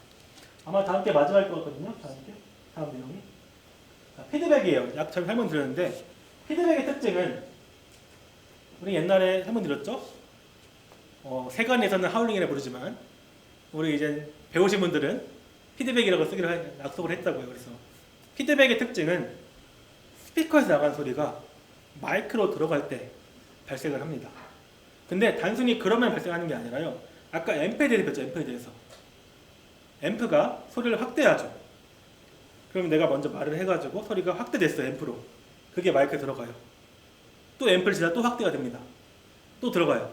아마 다음 게 마지막일 것 같거든요. 다음 내용이. 자, 피드백이에요. 약 전 설명드렸는데 피드백의 특징은 우리 옛날에 설명드렸죠. 세관에서는 하울링이라 부르지만 우리 이제 배우신 분들은 피드백이라고 쓰기로 약속을 했다고요. 그래서 피드백의 특징은 스피커에서 나가는 소리가 마이크로 들어갈 때 발생을 합니다. 근데 단순히 그러면 발생하는 게 아니라요. 아까 앰프에 대해서 배웠죠. 앰프에 대해서. 앰프가 소리를 확대하죠. 그럼 내가 먼저 말을 해가지고 소리가 확대됐어요. 앰프로. 그게 마이크에 들어가요. 또 앰프를 지나 또 확대가 됩니다. 또 들어가요.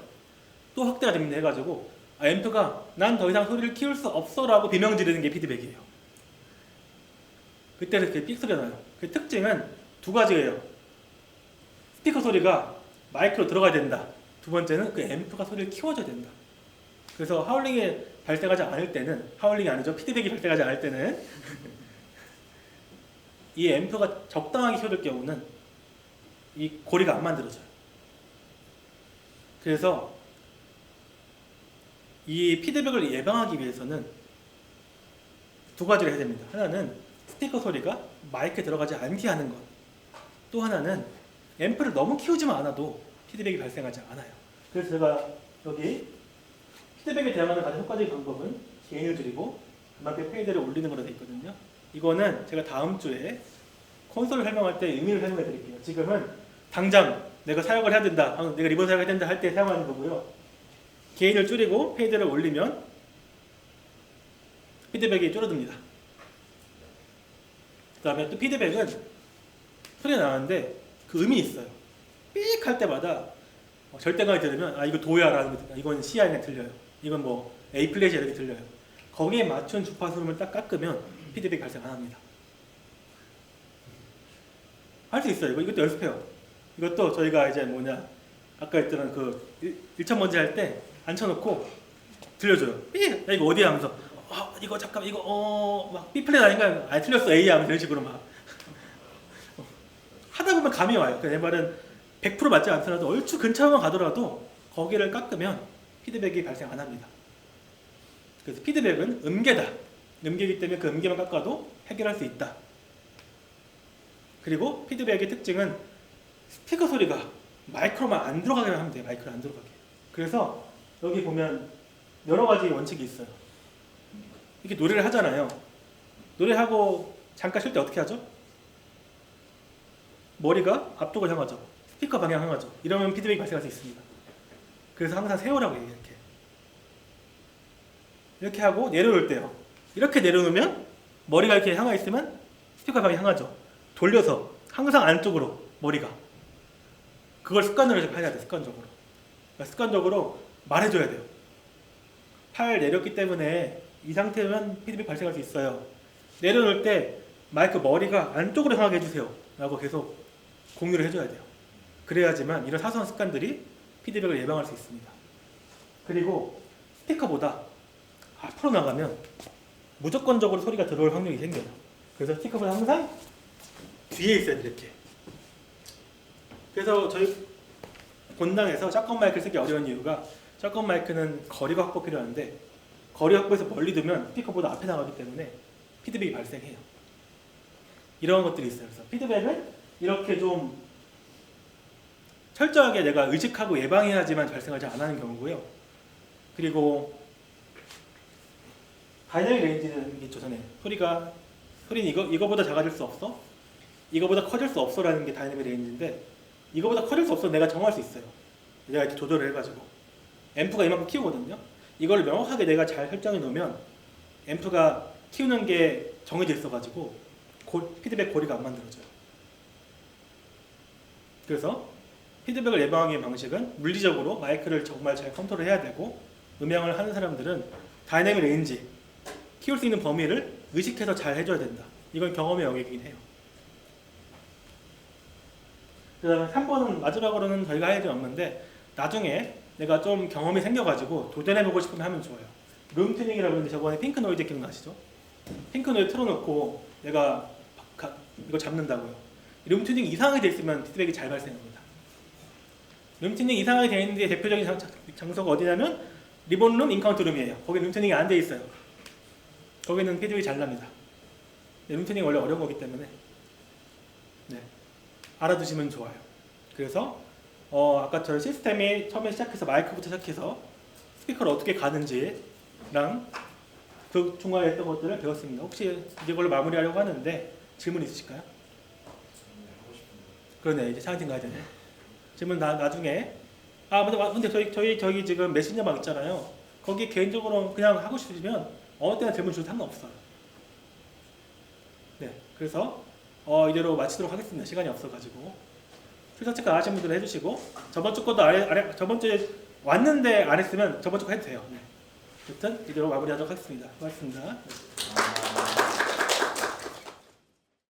또 확대가 됩니다. 해가지고 앰프가 난 더 이상 소리를 키울 수 없어 라고 비명 지르는 게 피드백이에요. 그때는 그게 삑 소리가 나요. 그 특징은 두 가지예요. 스피커 소리가 마이크로 들어가야 된다. 두 번째는 그 앰프가 소리를 키워줘야 된다. 그래서 하울링이 발생하지 않을 때는, 하울링이 아니죠, 피드백이 발생하지 않을 때는 이 앰프가 적당하게 켜질 경우는 이 고리가 안 만들어져요. 그래서 이 피드백을 예방하기 위해서는 두 가지를 해야 됩니다. 하나는 스피커 소리가 마이크에 들어가지 않게 하는 것. 또 하나는 앰프를 너무 키우지만 않아도 피드백이 발생하지 않아요. 그래서 제가 여기 피드백에 대응하는 가장 효과적인 방법은 게인을 줄이고 그만큼 페이드를 올리는 거로 되어 있거든요. 이거는 제가 다음 주에 콘솔을 설명할 때 의미를 설명해 드릴게요. 지금은 당장 내가 사용을 해야 된다, 내가 리버스 사용해야 된다 할 때 사용하는 거고요. 게인을 줄이고 페이드를 올리면 피드백이 줄어듭니다. 그 다음에 또 피드백은 소리가 나는데 그 음이 있어요. 삑 할 때마다 절대감이 들으면 아 이거 도야라는 거, 이건 C아니면 들려요. 이건 뭐 A 플랫이 이렇게 들려요. 거기에 맞춘 주파수음을 딱 깎으면 피드백이 발생 안 합니다. 할 수 있어요. 이것도 연습해요. 이것도 저희가 이제 뭐냐 아까 했던 그 1차 먼지 할 때 앉혀놓고 들려줘요. 삐! 야 이거 어디야 하면서 이거 잠깐 이거 막 B 플랫 아닌가? 아 틀렸어 A 하면서 이런 식으로 막 하다 보면 감이 와요. 내 말은 100% 맞지 않더라도 얼추 근처만 가더라도 거기를 깎으면 피드백이 발생 안 합니다. 그래서 피드백은 음계다. 음계이기 때문에 그 음계만 깎아도 해결할 수 있다. 그리고 피드백의 특징은 스피커 소리가 마이크로만 안 들어가게 하면 돼요. 마이크로 안 들어가게. 그래서 여기 보면 여러 가지 원칙이 있어요. 이렇게 노래를 하잖아요. 노래하고 잠깐 쉴 때 어떻게 하죠? 머리가 앞쪽을 향하죠. 스피커 방향 향하죠. 이러면 피드백이 발생할 수 있습니다. 그래서 항상 세우라고 해요. 이렇게 하고 내려놓을 때요. 이렇게 내려놓으면 머리가 이렇게 향해 있으면 스피커 방향 향하죠. 돌려서 항상 안쪽으로 머리가. 그걸 습관으로 해야 돼요. 습관적으로. 그러니까 습관적으로 말해줘야 돼요. 팔 내렸기 때문에 이 상태면 피드백 발생할 수 있어요. 내려놓을 때 마이크 머리가 안쪽으로 향하게 해주세요. 라고 계속 공유를 해줘야 돼요. 그래야지만 이런 사소한 습관들이 피드백을 예방할 수 있습니다. 그리고 스피커보다 앞으로 나가면 무조건적으로 소리가 들어올 확률이 생겨요. 그래서 스피커보다 항상 뒤에 있어야 돼요. 이렇게. 그래서 저희 본당에서 샷건 마이크를 쓰기 어려운 이유가 샷건 마이크는 거리가 확보 필요한데 거리 확보에서 멀리 두면 스피커보다 앞에 나가기 때문에 피드백이 발생해요. 이런 것들이 있어요. 그래서 피드백은 이렇게 좀 철저하게 내가 의식하고 예방해야지만 발생하지 않는 경우고요. 그리고 다이내믹 레인지는 있죠. 전에 소리는 이거보다 작아질 수 없어? 이거보다 커질 수 없어라는 게 다이내믹 레인지인데 이거보다 커질 수 없어 내가 정할 수 있어요. 내가 이렇게 조절을 해가지고 앰프가 이만큼 키우거든요. 이걸 명확하게 내가 잘 설정해 놓으면 앰프가 키우는 게 정해져 있어가지고 피드백 고리가 안 만들어져요. 그래서 피드백을 예방하기 위한 방식은 물리적으로 마이크를 정말 잘 컨트롤해야 되고 음향을 하는 사람들은 다이내믹 레인지 키울 수 있는 범위를 의식해서 잘 해줘야 된다. 이건 경험의 영역이긴 해요. 그 다음에 3번은 마지막으로는 저희가 할 일이 없는데 나중에 내가 좀 경험이 생겨가지고 도전해보고 싶으면 하면 좋아요. 룸 튜닝이라고 하는데 저번에 핑크 노이즈 기억나시죠? 핑크 노이즈 틀어놓고 내가 이거 잡는다고요. 룸 튜닝 이상하게 돼 있으면 피드백이 잘 발생합니다. 룸 튜닝 이상하게 되어 있는데 대표적인 장소가 어디냐면 리본룸, 인카운트 룸이에요. 거기 룸 튜닝이 안 돼 있어요. 거기는 피드백이 잘 납니다. 룸 튜닝이 원래 어려운 거기 때문에 알아두시면 좋아요. 그래서 아까 저 시스템이 처음에 시작해서 마이크부터 시작해서 스피커를 어떻게 가는지랑 그 중간에 했던 것들을 배웠습니다. 혹시 이걸로 마무리하려고 하는데 질문 있으실까요? 그러네. 이제 차은팀 가야 되네. 질문 나중에. 근데 저희 지금 메신저방 있잖아요. 거기 개인적으로 그냥 하고 싶으시면 어느 때나 질문 주셔도 상관없어요. 네. 그래서 이대로 마치도록 하겠습니다. 시간이 없어가지고. 출석 체크 안 하신 분들은 해주시고 저번 주 것도 저번 주에 왔는데 안 했으면 저번 주 거 해도 돼요. 네. 여튼 이대로 마무리하도록 하겠습니다. 고맙습니다. 네.